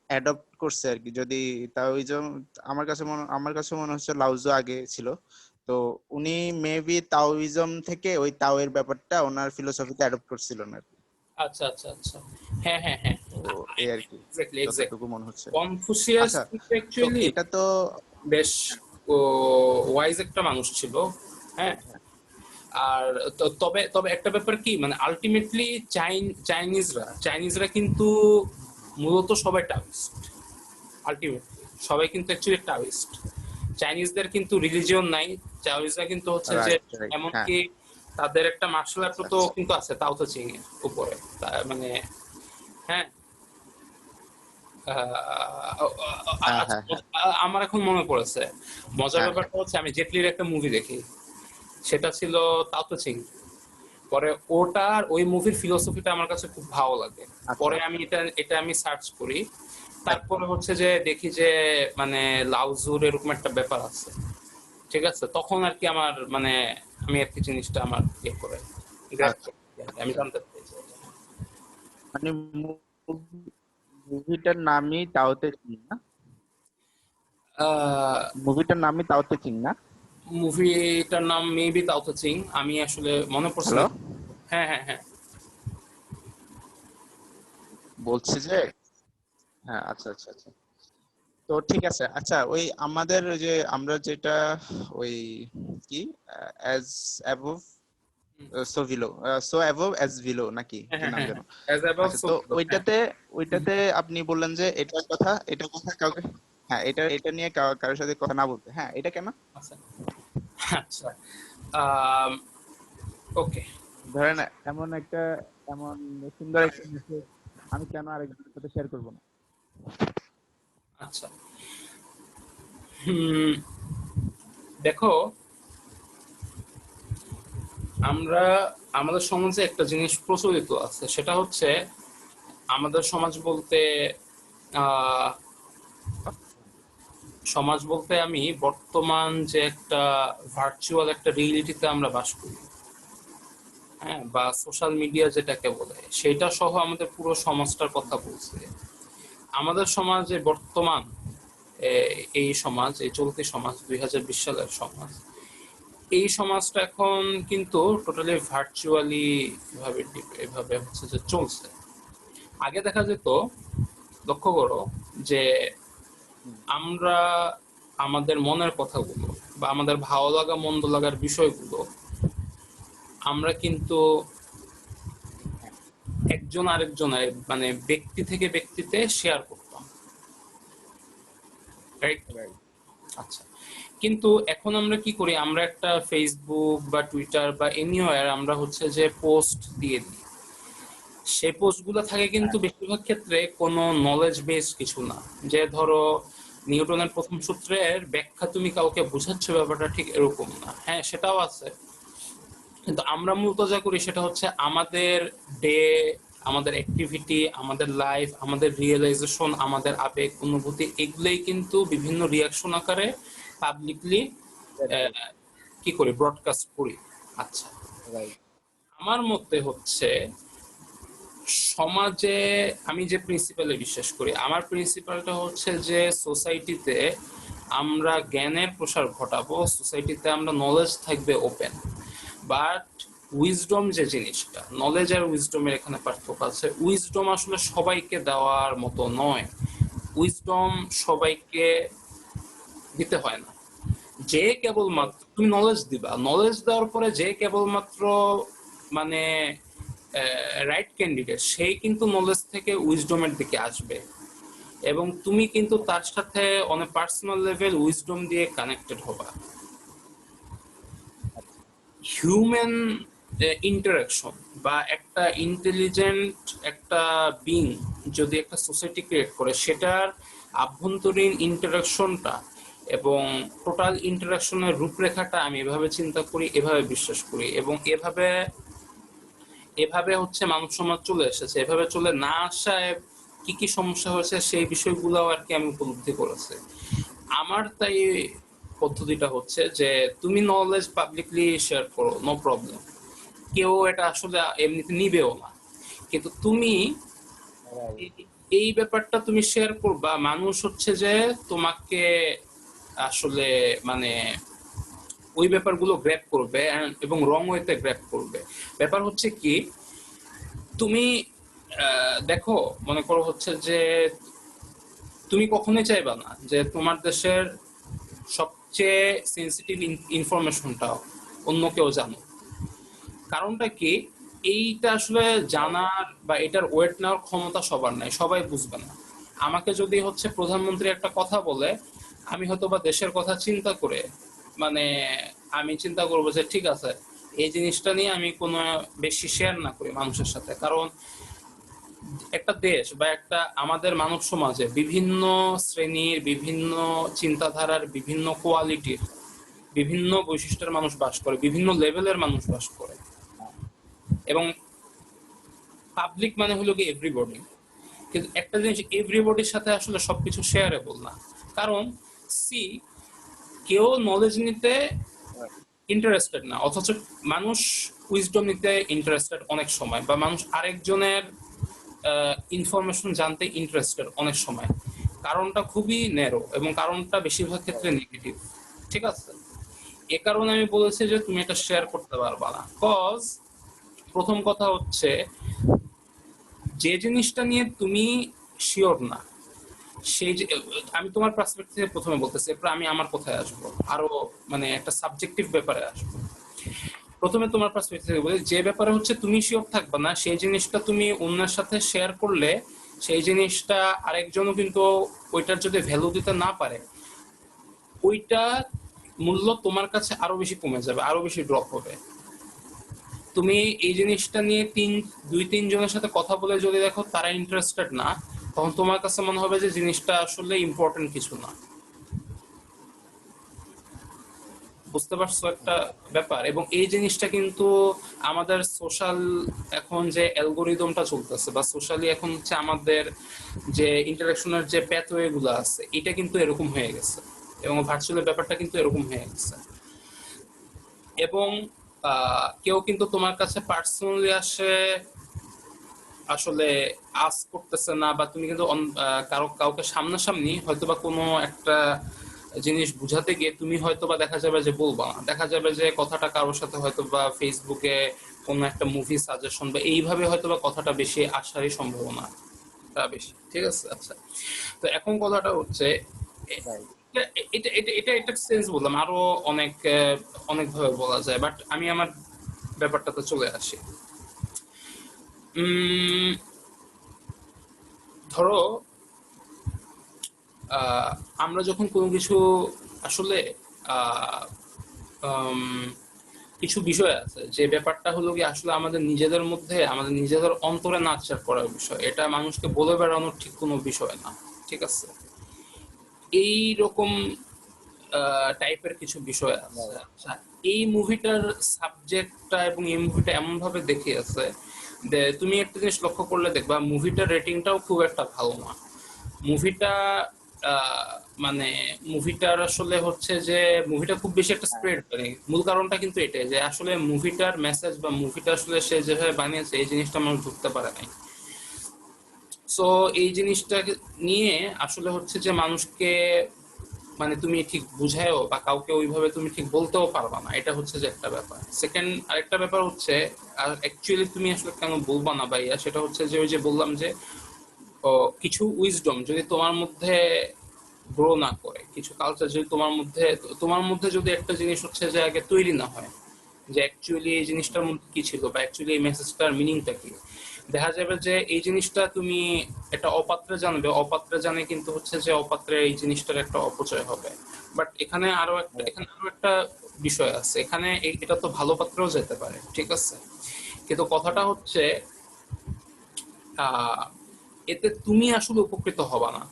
S2: অ্যাডপ্ট করছে আর কি। যদি তাওইজম, আমার কাছে মনে হচ্ছে লাউজো আগে ছিল, তো উনি মেবি তাওইজম থেকে ওই তাওয়ের ব্যাপারটা ওনার ফিলোসফিতে অ্যাডপ্ট করছিল না আর কি।
S1: আচ্ছা আচ্ছা আচ্ছা, হ্যাঁ হ্যাঁ হ্যাঁ,
S2: তো এই আর কি,
S1: এক্স্যাক্টলি এক্স্যাক্টলি।
S2: যতটুকু মনে হচ্ছে।
S1: কনফুসিয়াস
S2: আচ্ছা,
S1: কিন্তু
S2: তো
S1: অ্যাকচুয়ালি
S2: এটা তো
S1: বেশ ওয়াইজ একটা মানুষ ছিল, হ্যাঁ। আর তবে তবে একটা ব্যাপার কি, মানে আলটিমেটলি চাইনিজরা কিন্তু মূলত সবাই টাওয়িস্ট। আলটিমেটলি সবাই কিন্তু অ্যাকচুয়ালি টাওয়িস্ট। চাইনিজদের কিন্তু রিলিজিয়ন নাই। চাইনিজরা কিন্তু হচ্ছে যে
S2: রাইট রাইট, হ্যাঁ,
S1: এমনকি তাদের একটা মার্শাল
S2: আচ্ছা
S1: আর্টও তো
S2: আচ্ছা
S1: কিন্তু আছে তাও তো চিং এর উপরে, মানে হ্যাঁ।
S2: হ্যাঁ
S1: আচ্ছা,
S2: হ্যাঁ হ্যাঁ
S1: আমার এখন মনে পড়েছে মজার
S2: হ্যাঁ হ্যাঁ,
S1: ব্যাপারটা হচ্ছে আমি জেটলির একটা মুভি দেখি, সেটা ছিল তাওতো চিং। পরে ওটার ওই মুভির ফিলোসফিটা আমার কাছে খুব ভালো লাগে।
S2: আচ্ছা
S1: পরে আমি এটা এটা আমি সার্চ করি,
S2: আচ্ছা
S1: তারপরে হচ্ছে যে দেখি যে মানে লাউজুর এরকম একটা ব্যাপার আছে, ঠিক আছে। তখন আর কি আমার মানে আমি আর কি জিনিসটা আমার ইয়ে করে গ্র্যাব
S2: আচ্ছা
S1: করি, আমি
S2: আচ্ছা।
S1: জানতে পেরেছি।
S2: মানে মুভিটার নামই তাওতে চিং না? মুভিটার নামই তাওতে চিং না?
S1: মুভিটার নাম মেবি তাওতো চিং, আমি আসলে মনে পড়ছে
S2: হ্যালো,
S1: না। হ্যাঁ হ্যাঁ হ্যাঁ।
S2: বলছি যে, হ্যাঁ, আচ্ছা আচ্ছা আচ্ছা। তো ঠিক আছে, আচ্ছা, ওই আমাদের ওই যে আমরা যেটা ওই কি as above so below, so above as below নাকি
S1: হ্যাঁ
S2: কি
S1: হ্যাঁ
S2: নাম
S1: হ্যাঁ
S2: যেন?
S1: হ্যাঁ, as above
S2: আচ্ছা,
S1: so
S2: তো
S1: below, হ্যাঁ।
S2: ওইটাতে আপনি বললেন যে এটা কথা কাউকে, হ্যাঁ, এটা নিয়ে কারোর সাথে কথা না বলতে, হ্যাঁ, এটা কেন?
S1: আচ্ছা আচ্ছা, ওকে।
S2: ধরেন এমন সুন্দর একটা মেসেজ আমি কেন আরেকজনের সাথে শেয়ার করবো না?
S1: আচ্ছা, হুম, দেখো, আমরা আমাদের সমাজে একটা জিনিস প্রচলিত আছে, সেটা হচ্ছে আমাদের আহ সমাজ বলতে আমি বর্তমান যে একটা ভার্চুয়াল একটা রিয়েলিটিতে আমরা বাস করি, হ্যাঁ, বা সোশ্যাল মিডিয়া যেটাকে বলে, সেটা সহ আমাদের পুরো সমাজটার কথা বলছে। আমাদের সমাজে বর্তমান এই সমাজ, এই চলতি সমাজ, 2020 সালের সমাজ, এই সমাজটা এখন কিন্তু টোটালি ভার্চুয়ালি এভাবে এভাবে হচ্ছে যে চলছে। আগে দেখা যেত, লক্ষ্য করো, যে
S2: হুম,
S1: আমরা আমাদের মনের কথাগুলো বা আমাদের ভালো লাগা মন্দ লাগার বিষয়গুলো আমরা কিন্তু
S2: হ্যাঁ,
S1: একজন আরেকজনের মানে ব্যক্তি থেকে ব্যক্তিতে শেয়ার করতাম, রাইট?
S2: রাইট,
S1: আচ্ছা, কিন্তু এখন আমরা কি করি, আমরা একটা ফেসবুক বা টুইটার বা এনিওয়ার আমরা হচ্ছে যে পোস্ট দিয়ে দিই। সেই পোস্টগুলো থাকে কিন্তু
S2: হ্যাঁ,
S1: বেশিরভাগ ক্ষেত্রে কোনো নলেজ বেস কিছু না। যে ধরো নিউটনের প্রথম সূত্রের ব্যাখ্যা তুমি কাউকে বোঝাচ্ছ, ব্যাপারটা ঠিক এরকম না, হ্যাঁ সেটাও আছে। কিন্তু আমরা মূলত যা করি সেটা হচ্ছে আমাদের ডে, আমাদের অ্যাক্টিভিটি, আমাদের লাইফ, আমাদের রিয়েলাইজেশন, আমাদের আবেগ অনুভূতি, এগুলোই কিন্তু বিভিন্ন রিয়াকশন আকারে পাবলিকলি কি করি, ব্রডকাস্ট করি। আচ্ছা,
S2: রাইট,
S1: আমার মতে হচ্ছে সমাজে আমি যে প্রিন্সিপালে বিশ্বাস করি, আমার প্রিন্সিপালটা হচ্ছে যে সোসাইটিতে আমরা জ্ঞানের প্রসার ঘটাবো, সোসাইটিতে আমরা নলেজ থাকবে ওপেন, বাট উইজডম যে জিনিসটা, নলেজ আর উইজডমের এখানে পার্থক্য আছে। উইজডম আসলে সবাইকে দেওয়ার মতো নয়, উইজডম সবাইকে দিতে হয় না। যে কেবলমাত্র তুমি নলেজ দিবা, নলেজ দেওয়ার পরে যে কেবলমাত্র মানে রাইট ক্যান্ডিডেট, সেই কিন্তু নলেজ থেকে উইজডমের দিকে আসবে, এবং তুমি কিন্তু তার সাথে on a personal level wisdom দিয়ে কানেক্টেড হবা। হিউম্যান ইন্টারাকশন বা একটা ইন্টেলিজেন্ট একটা বিং যদি একটা সোসাইটি ক্রিয়েট করে, সেটার আভ্যন্তরীণ ইন্টারাকশনটা এবং টোটাল ইন্টারাকশনের রূপরেখাটা আমি এভাবে চিন্তা করি, এভাবে বিশ্বাস করি, এবং এভাবে এভাবে হচ্ছে মানব সমাজ চলে এসেছে। এভাবে চলে না আসায় কি কি সমস্যা হয়েছে সেই বিষয়গুলো আর কি আমি উপলব্ধি করেছি। আমার তাই পদ্ধতিটা হচ্ছে যে তুমি নলেজ পাবলিকলি শেয়ার করো, নো প্রবলেম, কেউ এটা আসলে এমনিতে নিবেও না। কিন্তু তুমি এই ব্যাপারটা তুমি শেয়ার করবা, মানুষ হচ্ছে যে তোমাকে আসলে মানে ওই ব্যাপারগুলো গ্র্যাব করবে এবং রং ওয়েতে গ্র্যাব করবে। ব্যাপার হচ্ছে কি, তুমি দেখো, মনে করো হচ্ছে যে তুমি কখনোই চাইবা না যে তোমার দেশের সবচেয়ে সেন্সিটিভ ইনফরমেশনটা অন্য কেউ জানো। কারণটা কি, এইটা আসলে জানার বা এটার ওয়েট নেওয়ার ক্ষমতা সবার নাই, সবাই বুঝবে না। আমাকে যদি হচ্ছে প্রধানমন্ত্রী একটা কথা বলে, আমি হয়তো বা দেশের কথা চিন্তা করে মানে আমি চিন্তা করবো যে ঠিক আছে, এই জিনিসটা নিয়ে আমি কোনো বেশি শেয়ার না করি মানুষের সাথে। কারণ একটা দেশ বা একটা আমাদের মানব সমাজে বিভিন্ন শ্রেণীর, বিভিন্ন চিন্তাধারার, বিভিন্ন কোয়ালিটির, বিভিন্ন বৈশিষ্ট্যের মানুষ বাস করে, বিভিন্ন লেভেলের মানুষ বাস করে। এবং পাবলিক মানে হলো কি এভরিবডি। কিন্তু একটা জিনিস, এভরিবডির সাথে আসলে সবকিছু শেয়ারেবল না। কারণ সি, কেউ নলেজ নিতে ইন্টারেস্টেড না, অথচ মানুষ উইজডম নিতে ইন্টারেস্টেড অনেক সময়, বা মানুষ আরেকজনের ইনফরমেশন জানতে ইন্টারেস্টেড অনেক সময়। কারণটা খুবই ন্যারো এবং কারণটা বেশিরভাগ ক্ষেত্রে নেগেটিভ। ঠিক আছে, এ কারণে আমি বলেছি যে তুমি এটা শেয়ার করতে পারবা না। কজ প্রথম কথা হচ্ছে, যে জিনিসটা নিয়ে তুমি শিওর না, সেই যে আমি তোমার পার্সপেক্টিভ থেকে প্রথমে বলতেছি, এরপর আমি আমার কথায় আসবো, আরো মানে একটা সাবজেক্টিভ ব্যাপারে আসবো। প্রথমে তোমার পার্সপেক্টিভ থেকে বলি, যে ব্যাপারে হচ্ছে তুমি শিওর থাকবে না, সেই জিনিসটা তুমি অন্যের সাথে শেয়ার করলে সেই জিনিসটা আরেকজনও কিন্তু ওইটার যদি ভ্যালু দিতে না পারে, ওইটা মূল্য তোমার কাছে আরো বেশি কমে যাবে, আরো বেশি ড্রপ হবে। তুমি এই জিনিসটা নিয়ে দুই তিন জনের সাথে কথা বলে যদি দেখো তারা ইন্টারেস্টেড না, তখন তোমার কাছে মনে হবে যে জিনিসটা আসলে ইম্পর্টেন্ট কিছু না। বুঝতে পারছো একটা ব্যাপার? এবং এই জিনিসটা কিন্তু আমাদের সোশ্যাল এখন যে অ্যালগোরিদমটা চলতেছে, বা সোশ্যালি এখন হচ্ছে আমাদের যে ইন্টারাকশনের যে প্যাথওয়ে গুলো আছে, এটা কিন্তু এরকম হয়ে গেছে, এবং ভার্চুয়াল ব্যাপারটা কিন্তু এরকম হয়ে গেছে। এবং কেউ কিন্তু তোমার কাছে পার্সোনালি আসে আসলে আস করতেছে না, বা তুমি কিন্তু কাউকে সামনাসামনি হয়তো বা কোনো একটা জিনিস বুঝাতে গিয়ে তুমি হয়তো বা দেখা যাবে যে বলবা না, দেখা যাবে যে কথাটা কারোর সাথে হয়তো বা ফেসবুকে কোনো একটা মুভি সাজেশন বা এইভাবে হয়তো বা কথাটা বেশি আসারই সম্ভাবনা বেশি। ঠিক আছে, আচ্ছা। তো এখন কথাটা হচ্ছে, এ- এটা এটা এটা একটা সেন্স বললাম, আরো অনেক অনেক ভাবে বলা যায়, বাট আমি আমার ব্যাপারটাতে চলে আসি। উম ধরো, আহ, আমরা যখন কোনো কিছু আসলে আহ, উম, কিছু বিষয় আছে যে ব্যাপারটা হলো কি আসলে আমাদের নিজেদের মধ্যে, আমাদের নিজেদের অন্তরে নাচার করার বিষয়, এটা মানুষকে বলে বেড়ানোর ঠিক কোনো বিষয় না। ঠিক আছে, এই রকম টাইপের কিছু বিষয় আছে। আচ্ছা, এই মুভিটার সাবজেক্টটা এবং এই মুভিটা এমন ভাবে দেখিয়েছে যে তুমি একটা জিনিস লক্ষ্য করলে দেখবা মুভিটার রেটিংটাও খুব একটা ভালো না। মুভিটা আহ, মানে মুভিটার আসলে হচ্ছে যে মুভিটা খুব বেশি একটা স্প্রেড করে, মূল কারণটা কিন্তু এটাই যে আসলে মুভিটার মেসেজ বা মুভিটা আসলে সে যেভাবে বানিয়েছে এই জিনিসটা মানুষ ঢুকতে পারে নাই। সো এই জিনিসটা নিয়ে আসলে হচ্ছে যে মানুষকে মানে তুমি ঠিক বুঝায়ও বা কাউকে ওইভাবে তুমি ঠিক বলতেও পারবা না, এটা হচ্ছে যে একটা ব্যাপার। সেকেন্ড আরেকটা ব্যাপার হচ্ছে, আর অ্যাকচুয়ালি তুমি আসলে কেন বলবা না ভাইয়া, সেটা হচ্ছে যে ওই যে বললাম যে কিছু উইজডম যদি তোমার মধ্যে গ্রো না করে, কিছু কালচার যদি তোমার মধ্যে যদি একটা জিনিস হচ্ছে যে আগে তৈরি না হয়, যে অ্যাকচুয়ালি এই জিনিসটার মধ্যে কি ছিল বা অ্যাকচুয়ালি এই মেসেজটার মিনিংটা কি, দেখা যাবে যে এই জিনিসটা তুমি একটা অপাত্রে জানবে, অপাত্রে জানে কিন্তু হচ্ছে যে অপাত্রে এই জিনিসটার একটা অপচয় হবে। বাট এখানে আরো একটা বিষয় আছে, এখানে এটা তো ভালো পাত্রেও যেতে পারে। ঠিক আছে, কিন্তু কথাটা হচ্ছে আহ এতে তুমি আসলে উপকৃত হবা না,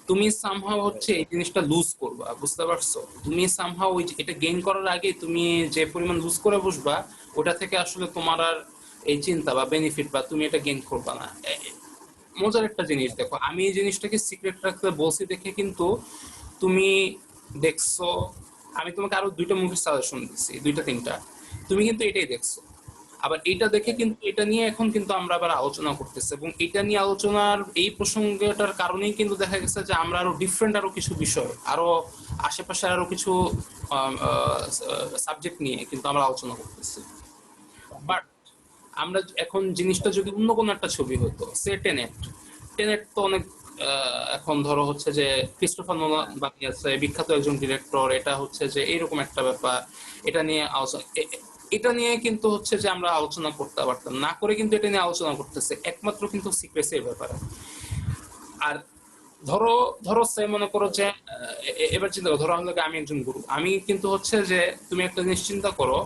S1: তুমি সামহাও হচ্ছে এই জিনিসটা লুজ করবা। বুঝতে পারছো? তুমি সামহাও এটা গেইন করার আগে তুমি যে পরিমাণ লুজ করে বসবা, ওটা থেকে আসলে তোমার আর এই চিন্তা বা বেনিফিট বা তুমি এটা গেইন করবা না। মজার একটা জিনিস দেখো, আমি এই জিনিসটাকে সিক্রেট রাখতে বলছি দেখে কিন্তু তুমি দেখছো, আমি তোমাকে আরো দুইটা মুভি সাজেশন দিচ্ছি, দুইটা তিনটা, তুমি কিন্তু এটাই দেখছো। আবার এটা দেখে কিন্তু এটা নিয়ে এখন কিন্তু আমরা আবার আলোচনা করতেছি, এবং এটা নিয়ে আলোচনার এই প্রসঙ্গটার কারণেই কিন্তু দেখা গেছে যে আমরা আরো ডিফারেন্ট আরো কিছু বিষয়, আরো আশেপাশে আরো কিছু সাবজেক্ট নিয়ে কিন্তু আমরা আলোচনা করতেছি। বাট আমরা এখন জিনিসটা যদি অন্য কোনো একটা ছবি হতো, সে টেনেট, টেনেট তো অনেক এখন ধরো হচ্ছে যে ক্রিস্টোফার নোলান বানিয়েছে, বিখ্যাত একজন ডিরেক্টর, এটা হচ্ছে যে এইরকম একটা ব্যাপার, এটা নিয়ে আলোচনা এটা নিয়ে কিন্তু হচ্ছে যে আমরা আলোচনা করতে পারতাম না, করে কিন্তু এটা নিয়ে আলোচনা করতেছে একমাত্র কিন্তু সিক্রেসির ব্যাপারে। আর ধরো ধরো সে মনে করো যে এবার চিন্তা করো, ধরো আমি একজন গুরু, আমি কিন্তু হচ্ছে যে তুমি একটা জিনিস চিন্তা করো,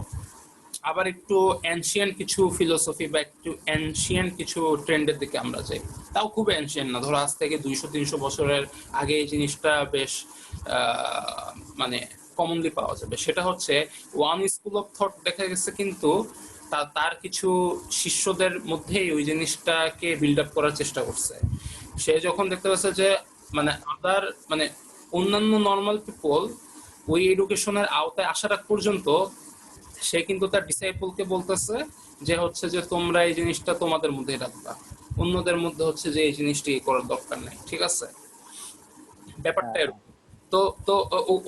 S1: আবার একটু এনশিয়েন্ট কিছু ফিলোসফি বা একটু এনশিয়েন্ট কিছু ট্রেন্ডের দিকে আমরা যাই, তাও খুব এনশিয়েন্ট না, ধরো আজ থেকে 200-300 বছরের আগে এই জিনিসটা বেশ মানে কমনলি পাওয়া যাবে। সেটা হচ্ছে ওয়ান স্কুল অফ থট দেখা গেছে কিন্তু তার কিছু শিষ্যদের মধ্যেই ওই জিনিসটাকে বিল্ড আপ করার চেষ্টা করছে। সে যখন দেখতে পাচ্ছে যে মানে আদার মানে অন্যান্য নর্মাল পিপল ওই এডুকেশনের আওতায় আসার আগ পর্যন্ত সে কিন্তু তার ডিসাইপলকে বলতেছে যে হচ্ছে যে তোমরা এই জিনিসটা তোমাদের মধ্যেই রাখবা, অন্যদের মধ্যে হচ্ছে যে এই জিনিসটি করার দরকার নাই, ঠিক আছে? ব্যাপারটা
S2: হ্যাঁ, হ্যাঁ,
S1: এরকম। তো তো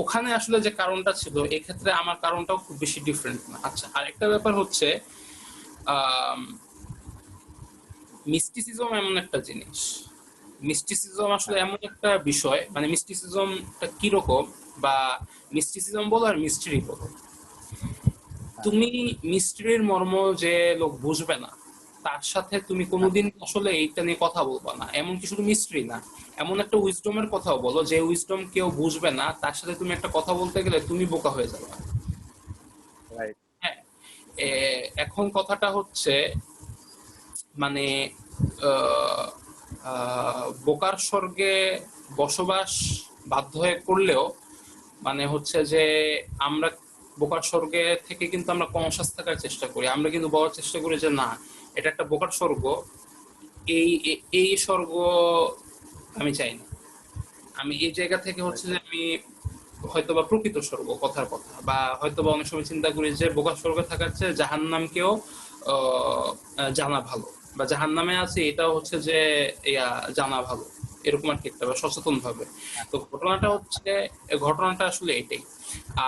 S1: ওখানে আসলে যে কারণটা ছিল, এক্ষেত্রে আমার কারণটাও খুব বেশি ডিফারেন্ট না। আচ্ছা, আরেকটা ব্যাপার হচ্ছে মিস্টিসিজম এমন একটা জিনিস, মিস্টিসিজম আসলে
S2: হ্যাঁ,
S1: এমন একটা বিষয়, মানে মিস্টিসিজমটা কিরকম, বা মিস্টিসিজম বলো আর মিস্ট্রি বলো,
S2: হ্যাঁ,
S1: তুমি মিস্ট্রির মর্ম যে লোক বুঝবে না তার সাথে তুমি
S2: হ্যাঁ,
S1: কোনোদিন আসলে এইটা নিয়ে কথা বলবা না। এমনকি শুধু মিস্ট্রি না, এমন একটা উইজডমের কথাও বলো যে উইজডম কেউ বুঝবে না, তার সাথে তুমি একটা কথা বলতে গেলে তুমি বোকা হয়ে যাবে।
S2: রাইট।
S1: হ্যাঁ, এখন কথাটা হচ্ছে মানে আহ, বোকার স্বর্গে বসবাস বাধ্য হয়ে করলেও মানে হচ্ছে যে আমরা বোকার স্বর্গে থেকে কিন্তু আমরা কনসাস থাকার চেষ্টা করি, আমরা কিন্তু বলার চেষ্টা করি যে না, এটা একটা বোকার স্বর্গ, এই স্বর্গ আমি চাই না। আমি এই জায়গা থেকে হচ্ছে যে আমি হয়তোবা প্রকৃত স্বর্গ, কথার কথা, বা হয়তোবা অনেক সময় চিন্তা করি যে বোকার স্বর্গে থাকার চেয়ে জাহান্নামকেও জানা ভালো, বা জাহান্নামে আছে এটাও হচ্ছে যে জানা ভালো, এরকম আর কি একটা, বা সচেতন ভাবে। তো ঘটনাটা হচ্ছে, ঘটনাটা আসলে এটাই।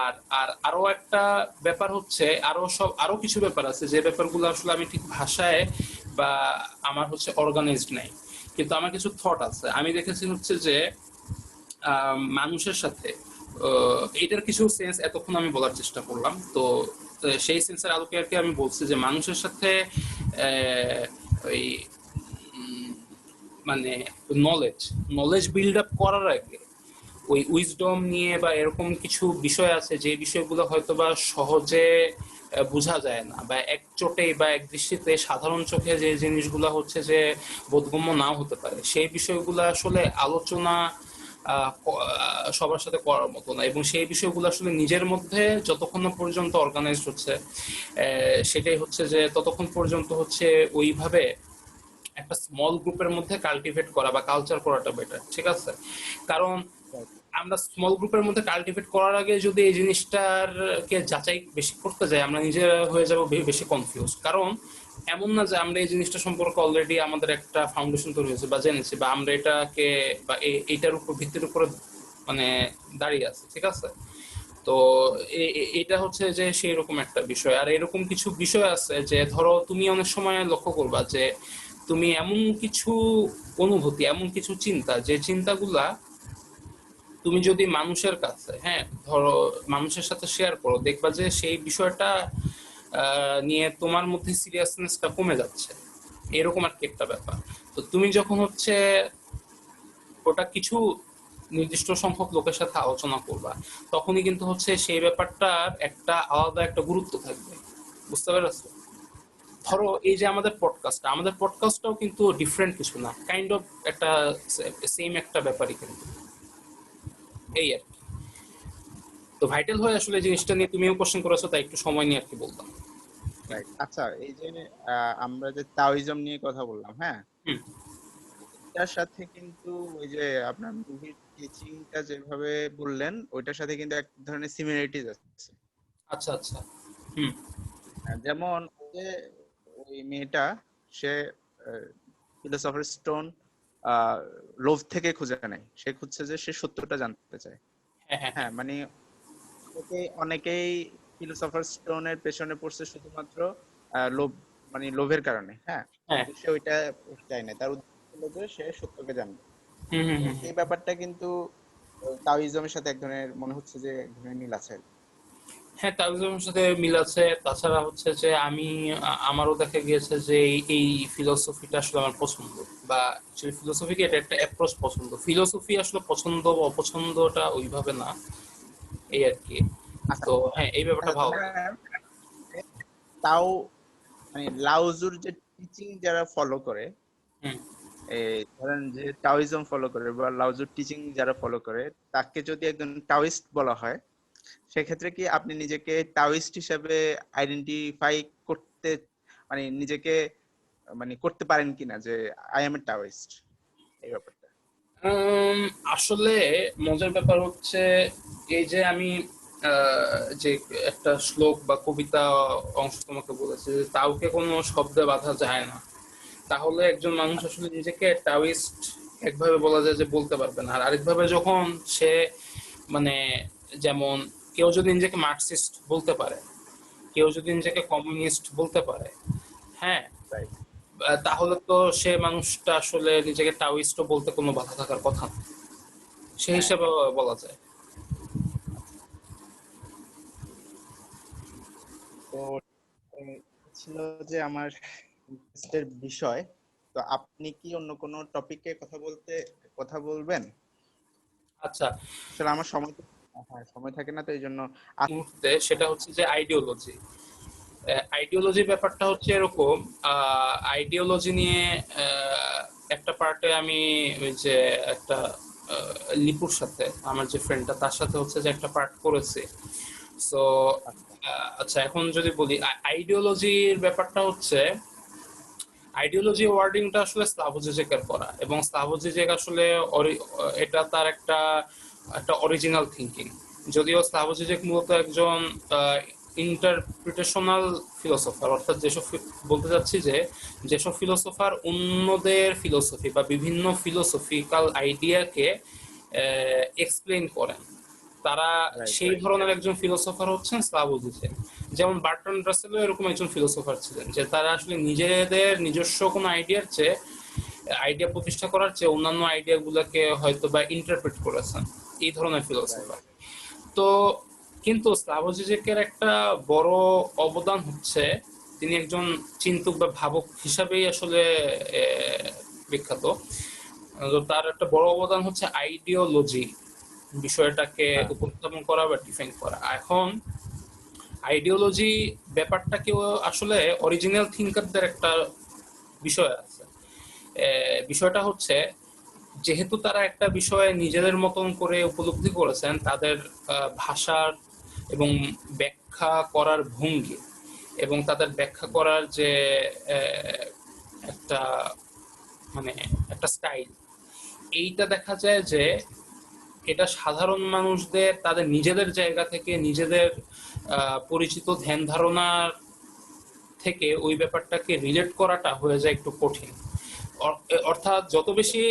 S1: আর আর আরো একটা ব্যাপার হচ্ছে, আরো কিছু ব্যাপার আছে যে ব্যাপারগুলো আসলে আমি ঠিক ভাষায় বা আমার হচ্ছে অর্গানাইজড নাই, কিন্তু আমার কিছু থট আছে। আমি দেখেছি হচ্ছে যে মানুষের সাথে এটার কিছু সেন্স এতক্ষণ আমি বলার চেষ্টা করলাম, তো সেই সেন্সের আলোকে আর কি আমি বলছি যে মানুষের সাথে আহ, ওই মানে নলেজ নলেজ বিল্ড আপ করার আগে ওই উইজডম নিয়ে বা এরকম কিছু বিষয় আছে যে বিষয়গুলো হয়তো বা সহজে বোঝা যায় না, বা এক চোটে বা এক দৃষ্টিতে সাধারণ চোখে যে জিনিসগুলো হচ্ছে যে বোধগম্য নাও হতে পারে, সেই বিষয়গুলো আসলে আলোচনা সবার সাথে করার মতো না, এবং সেই বিষয়গুলো আসলে নিজের মধ্যে যতক্ষণ না পর্যন্ত অর্গানাইজড হচ্ছে সেটাই হচ্ছে যে ততক্ষণ পর্যন্ত হচ্ছে ওইভাবে একটা স্মল গ্রুপের মধ্যে কাল্টিভেট করা বা কালচার করাটা বেটার, ঠিক আছে? কারণ
S2: রাইট।
S1: আমরা স্মল গ্রুপের মধ্যে কাল্টিভেট করার আগে যদি এই জিনিসটার কে যাচাই বেশি করতে যাই, আমরা নিজেরা হয়ে যাব বেশি কনফিউজ। কারণ এমন না যে আমরা এই জিনিসটা সম্পর্কে অলরেডি আমাদের একটা ফাউন্ডেশন তৈরি হয়েছে বা জেনেছি, বা আমরা এটাকে বা এইটার উপর ভিত্তির উপরে মানে দাঁড়িয়ে আছে, ঠিক আছে? তো এটা হচ্ছে যে সেই রকম একটা বিষয়। আর এরকম কিছু বিষয় আছে যে ধরো তুমি অনেক সময় লক্ষ্য করবা যে তুমি এমন কিছু অনুভূতি, এমন কিছু চিন্তা, যে চিন্তাগুলা তুমি যদি মানুষের কাছে, হ্যাঁ ধরো মানুষের সাথে শেয়ার করো, দেখবা যে সেই বিষয়টা নিয়ে তোমার মধ্যে সিরিয়াসনেসটা কমে যাচ্ছে, এরকম আর কি একটা ব্যাপার। তো তুমি যখন হচ্ছে ওটা কিছু নির্দিষ্ট সংখ্যক লোকের সাথে আলোচনা করবা, তখনই কিন্তু হচ্ছে সেই ব্যাপারটার একটা আলাদা একটা গুরুত্ব থাকবে, বুঝতে পেরেছো?
S2: হ্যাঁ,
S1: ধরো এই যে আমাদের পডকাস্টটাও কিন্তু ডিফারেন্ট কিছু না, কাইন্ড অফ একটা সেম একটা ব্যাপারই কিন্তু, এই আর কি। তো ভাইটাল হয়ে আসলে জিনিসটা নিয়ে তুমিও কোশ্চেন করেছো, তাই একটু সময় নিয়ে আর কি বললাম।
S2: রাইট। আচ্ছা, এই যে আমরা যে তাওইজম নিয়ে কথা বললাম, হ্যাঁ,
S1: হুম।
S2: এটার সাথে কিন্তু ওই যে আপনার মুভির টিচিংটা যেভাবে বললেন ওইটার সাথে কিন্তু এক ধরনের সিমিলারিটিজ আছে।
S1: আচ্ছা আচ্ছা। হুম।
S2: যেমন ওই যে এই মেয়েটা সে ফিলোসফার স্টোন লোভ থেকে খুঁজে নেয়, সে খুঁজছে যে সে সত্যটা জানতে চায়।
S1: হ্যাঁ হ্যাঁ হ্যাঁ
S2: হ্যাঁ মানে অনেকেই ফিলোসফার স্টোনের পেছনে পড়ছে শুধুমাত্র লোভ, মানে লোভের কারণে। হ্যাঁ,
S1: হ্যাঁ।
S2: কিন্তু সে ওইটা চায় না, তার উদ্দেশ্য হলো যে সে সত্যকে জানবে।
S1: হুম হুম
S2: তো
S1: হুম হুম।
S2: এই ব্যাপারটা কিন্তু তাওইজমের সাথে এক ধরনের মনে হচ্ছে যে এক ধরনের মিল আছে আর কি।
S1: হ্যাঁ, তাওজমের সাথে মিল আছে। তাছাড়া হচ্ছে যে আমি আমারও দেখা গিয়েছে যে এই ফিলোসফিটা আসলে আমার পছন্দ, বা ফিলোসফিকে এটা একটা অ্যাপ্রোচ পছন্দ। ফিলোসফি আসলে পছন্দ বা অপছন্দটা ওইভাবে না, এই আর কি।
S2: আচ্ছা
S1: তো হ্যাঁ, এই ব্যাপারটা ভালো লাগে।
S2: ধরেন তাও মানে লাওজুর যে টিচিং যারা ফলো করে,
S1: হুম।
S2: এই ধরেন যে টাওইজম ফলো করে বা লাওজুর টিচিং যারা ফলো করে, তাকে যদি একজন টাওইস্ট বলা হয়, সেক্ষেত্রে কি আপনি নিজেকে টাওইস্ট হিসেবে আইডেন্টিফাই করতে, মানে নিজেকে মানে করতে পারেন কিনা যে আই এম এ টাওইস্ট, এই ব্যাপারটা?
S1: উম, আসলে মজার ব্যাপার হচ্ছে এই যে আমি যে একটা শ্লোক বা কবিতা অংশ তোমাকে বলেছে যে তাওকে কোনো শব্দে বাঁধা যায় না, তাহলে একজন মানুষ আসলে নিজেকে টাওইস্ট একভাবে বলা যায় যে বলতে পারবে না। আর আরেকভাবে যখন সে মানে, যেমন কেউ যদি নিজেকে মার্কসিস্ট বলতে পারে, কেউ যদি নিজেকে কমিউনিস্ট বলতে পারে, হ্যাঁ,
S2: রাইট।
S1: তাহলে তো সে মানুষটা আসলে নিজেকে টাওইস্টও বলতে কোনো বাধা থাকার কথা না, সেই
S2: হ্যাঁ,
S1: হিসেবে বলা যায়।
S2: তো এই ছিল যে আমার ইন্টারেস্টের বিষয়। তো আপনি কি অন্য কোনো টপিকে কথা বলবেন?
S1: আচ্ছা,
S2: আসলে আমার সময় হ্যাঁ সময় থাকে না, তো এই জন্য
S1: মুহূর্তে সেটা হচ্ছে যে আইডিওলজি। আইডিওলজি ব্যাপারটা হচ্ছে এরকম, আইডিওলজি নিয়ে একটা পার্টে আমি ওই যে একটা লিপুর সাথে, আমার যে ফ্রেন্ডটা তার সাথে হচ্ছে যে একটা পার্ট করেছি। সো
S2: আচ্ছা
S1: আচ্ছা, এখন যদি বলি আইডিওলজির ব্যাপারটা হচ্ছে, আইডিওলজি ওয়ার্ডিংটা আসলে স্লাভোজিজেকের করা, এবং স্লাভোজিজেক আসলে এটা তার একটা একটা অরিজিনাল থিঙ্কিং। যদিও স্লাভোজিজেক মূলত একজন ইন্টারপ্রিটেশনাল ফিলোসোফার, অর্থাৎ বলতে চাচ্ছি যে যেসব ফিলোসোফার অন্যদের ফিলোসফি বা বিভিন্ন ফিলোসফিক্যাল আইডিয়াকে এক্সপ্লেন করেন, তারা
S2: রাইট
S1: সেই
S2: রাইট।
S1: ধরনের একজন ফিলোসোফার হচ্ছেন স্লাভোজিজেক। যেমন বার্ট্রান্ড রাসেলও এরকম একজন ফিলোসোফার ছিলেন, যে তারা আসলে নিজেদের নিজস্ব কোনো আইডিয়ার চেয়ে, আইডিয়া প্রতিষ্ঠা করার চেয়ে অন্যান্য আইডিয়া গুলাকে হয়তো বা ইন্টারপ্রেট করেছেন, এই ধরনের ফিলোসোফার। তো কিন্তু স্লাভোজিজেকের একটা বড় অবদান হচ্ছে, তিনি একজন চিন্তক বা ভাবক হিসাবেই আসলে বিখ্যাত। তো তার একটা বড় অবদান হচ্ছে আইডিওলজি বিষয়টাকে
S2: হ্যাঁ
S1: উপস্থাপন করা বা ডিফাইন করা। এখন আইডিওলজি ব্যাপারটাকেও আসলে অরিজিনাল থিঙ্কারদের একটা বিষয় আছে। বিষয়টা হচ্ছে, যেহেতু তারা একটা বিষয়ে নিজেদের মতন করে উপলব্ধি করেছেন, তাদের ভাষার এবং ব্যাখ্যা করার ভঙ্গি, এবং তাদের ব্যাখ্যা করার যে একটা মানে একটা স্টাইল, এইটা দেখা যায় যে এটা সাধারণ মানুষদের তাদের নিজেদের জায়গা থেকে, নিজেদের পরিচিত ধ্যান ধারণার থেকে ওই ব্যাপারটাকে রিলেট করাটা হয়ে যায় একটু কঠিন। অর্থাৎ যত বেশি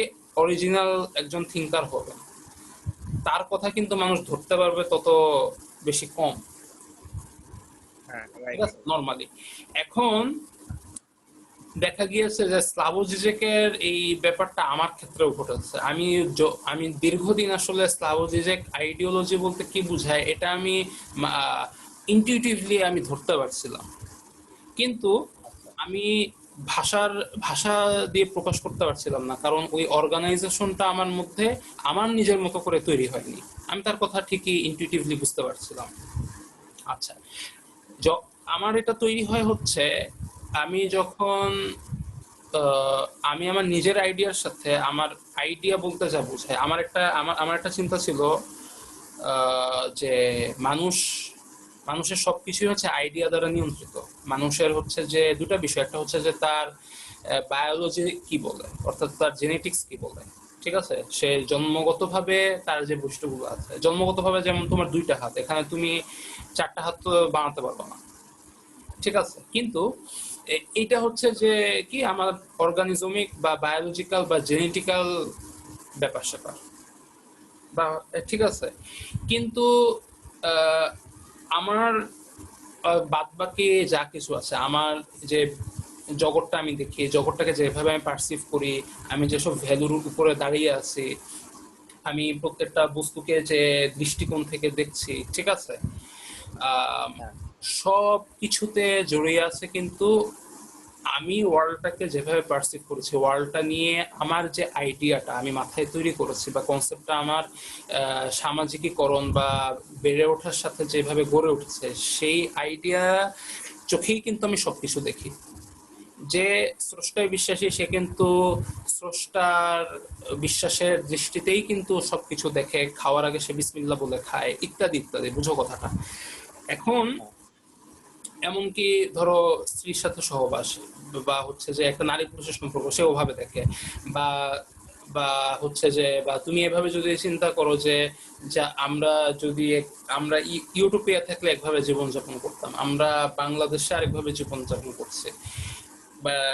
S1: অরিজিনাল একজন থিঙ্কার হবে, তার কথা কিন্তু মানুষ ধরতে পারবে তত বেশি কম।
S2: হ্যাঁ
S1: ঠিক
S2: রাইট।
S1: আছে, নর্মালি। এখন দেখা গিয়েছে যে স্লাভোজিজেকের এই ব্যাপারটা আমার ক্ষেত্রেও ঘটেছে। আমি দীর্ঘদিন আসলে স্লাভোজিজেক আইডিওলজি বলতে কি বুঝায় এটা আমি ইনটিউটিভলি আমি ধরতে পারছিলাম, কিন্তু
S2: আচ্ছা
S1: আমি ভাষার ভাষা দিয়ে প্রকাশ করতে পারছিলাম না, কারণ ওই অর্গানাইজেশনটা আমার মধ্যে আমার নিজের মতো করে তৈরি হয়নি। আমি তার কথা ঠিকই ইনটিউটিভলি বুঝতে পারছিলাম। আচ্ছা, য- আমার এটা তৈরি হয় হচ্ছে, আমি যখন আহ, আমি আমার নিজের আইডিয়ার সাথে, আমার আইডিয়া বলতে যা বোঝায়, আমার একটা চিন্তা ছিল যে মানুষ মানুষের সবকিছুই হচ্ছে আইডিয়া দ্বারা নিয়ন্ত্রিত। মানুষের হচ্ছে যে দুটা বিষয়, একটা হচ্ছে যে তার বায়োলজি কি বলে, অর্থাৎ তার জেনেটিক্স কি বলে। ঠিক আছে, সে জন্মগতভাবে তার যে বৈশিষ্ট্যগুলো আছে, জন্মগতভাবে যেমন তোমার দুইটা হাত, এখানে তুমি চারটা হাত তো বানাতে পারবে না। ঠিক আছে, কিন্তু এইটা হচ্ছে যে কি আমার অর্গানিজমিক বা বায়োলজিক্যাল বা জেনেটিক্যাল ব্যাপার স্যাপার বা ঠিক আছে, কিন্তু আহ, আমার বাদ বাকি যা কিছু আছে, আমার যে জগৎটা আমি দেখি, জগৎটাকে যেভাবে আমি পারসিভ করি, আমি যেসব ভ্যালুর উপরে দাঁড়িয়ে আছি, আমি প্রত্যেকটা বস্তুকে যে দৃষ্টিকোণ থেকে দেখছি, ঠিক আছে, আহ,
S2: হ্যাঁ,
S1: সব কিছুতে জড়িয়ে আছে কিন্তু আমি ওয়ার্ল্ডটাকে যেভাবে পারসিভ করেছি, ওয়ার্ল্ডটা নিয়ে আমার যে আইডিয়াটা আমি মাথায় তৈরি করেছি বা কনসেপ্টটা আমার সামাজিকীকরণ বা বেড়ে ওঠার সাথে যেভাবে গড়ে উঠেছে, সেই আইডিয়া চোখেই কিন্তু আমি সবকিছু দেখি। যে স্রষ্টায় বিশ্বাসী সে কিন্তু স্রষ্টার বিশ্বাসের দৃষ্টিতেই কিন্তু সবকিছু দেখে, খাওয়ার আগে সে বিসমিল্লাহ বলে খায়, ইত্যাদি ইত্যাদি, বুঝো কথাটা। এখন
S2: হ্যাঁ,
S1: এমনকি ধরো স্ত্রীর সাথে সহবাস বা হচ্ছে যে একটা নারী পুরুষের সম্পর্ক সে ওভাবে দেখে, বা বা হচ্ছে যে বা তুমি এভাবে যদি চিন্তা করো যে যা আমরা যদি আমরা ইউটোপিয়া থাকলে একভাবে জীবনযাপন করতাম, আমরা বাংলাদেশে আরেকভাবে জীবনযাপন করছি,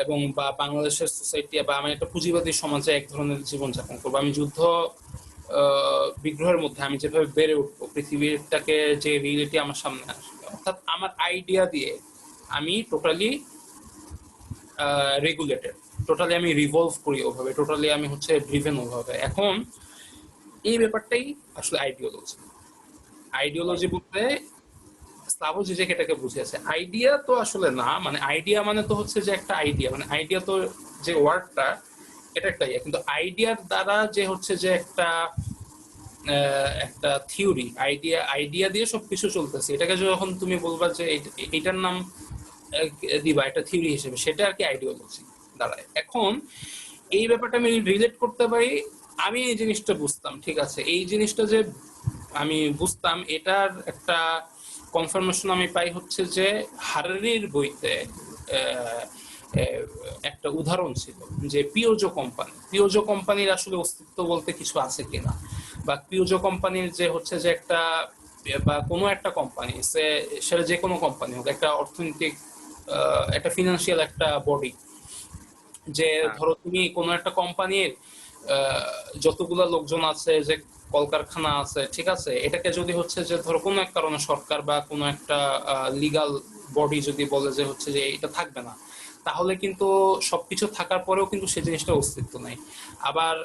S1: এবং বা বাংলাদেশের সোসাইটি বা আমি একটা পুঁজিবাদী সমাজে এক ধরনের জীবনযাপন করবো, আমি যুদ্ধ বিগ্রহের মধ্যে আমি যেভাবে বেড়ে উঠবো, পৃথিবীটাকে যে রিয়েলিটি আমার সামনে আসবে, অর্থাৎ আমার আইডিয়া দিয়ে আমি টোটালি রেগুলেটেড, টোটালি আমি রিভলভ করি ওভাবে, টোটালি আমি হচ্ছে ড্রিভেন ওভাবে। এখন এই ব্যাপারটাই আসলে আইডিওলজি। Ideology
S2: right.
S1: বলতে স্লাভো জিজেক এটাকে বুঝিয়েছে, আইডিয়া তো আসলে না, মানে আইডিয়া মানে তো হচ্ছে যে একটা আইডিয়া, মানে আইডিয়া তো যে ওয়ার্ডটা এটা একটা ইয়ে, কিন্তু আইডিয়ার দ্বারা যে হচ্ছে যে একটা একটা থিওরি, আইডিয়া আইডিয়া দিয়ে সবকিছু চলতেছে, এটাকে যখন তুমি বলবা যে এটার নাম দিবা একটা থিওরি হিসেবে, সেটা আর কি আইডিওলজি দাঁড়ায়। এখন এই ব্যাপারটা আমি রিলেট করতে পারি, আমি এই জিনিসটা বুঝতাম, ঠিক আছে, এই জিনিসটা যে আমি বুঝতাম এটার একটা কনফার্মেশন আমি পাই হচ্ছে যে হারারির বইতে আহ, আহ, একটা উদাহরণ ছিল যে পিওজো কোম্পানি, পিওজো কোম্পানির আসলে অস্তিত্ব বলতে কিছু আছে কিনা, বা পিওজো কোম্পানির যে হচ্ছে যে একটা বা কোনো একটা কোম্পানি, সেটা যে কোনো কোম্পানি হোক, একটা অর্থনৈতিক একটা ফিনান্সিয়াল একটা বডি, যে
S2: হ্যাঁ,
S1: ধরো তুমি কোনো একটা কোম্পানির যতগুলা লোকজন আছে, যে কলকারখানা আছে, ঠিক আছে, এটাকে যদি হচ্ছে যে ধরো কোনো এক কারণে সরকার বা কোনো একটা লিগাল বডি যদি বলে যে হচ্ছে যে এটা থাকবে না, তাহলে কিন্তু সবকিছু থাকার পরেও কিন্তু সেই জিনিসটা অস্তিত্ব নাই। আবার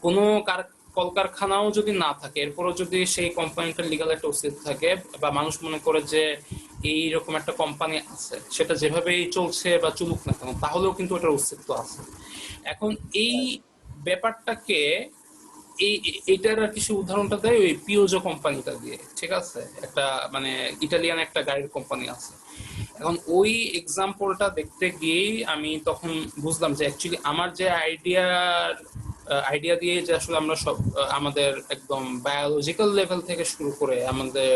S1: কোনো কলকারখানাও যদি না থাকে, এরপরও যদি সেই কোম্পানিটার লিগাল একটা অস্তিত্ব থাকে, বা মানুষ মনে করে যে এইরকম একটা কোম্পানি আছে, সেটা যেভাবেই চলছে বা চলুক না কেন, তাহলেও কিন্তু ওটার অস্তিত্ব আছে। এখন এই
S2: রাইট।
S1: ব্যাপারটাকে এইটার আর কিছু উদাহরণটা দেয় ওই পিওজো কোম্পানিটা দিয়ে, ঠিক আছে, একটা মানে ইটালিয়ান একটা গাড়ির কোম্পানি আছে। এখন ওই এক্সাম্পলটা দেখতে গিয়েই আমি তখন বুঝলাম যে অ্যাকচুয়ালি আমার যে আইডিয়া দিয়ে যে আসলে আমরা সব আমাদের একদম বায়োলজিক্যাল লেভেল থেকে শুরু করে আমাদের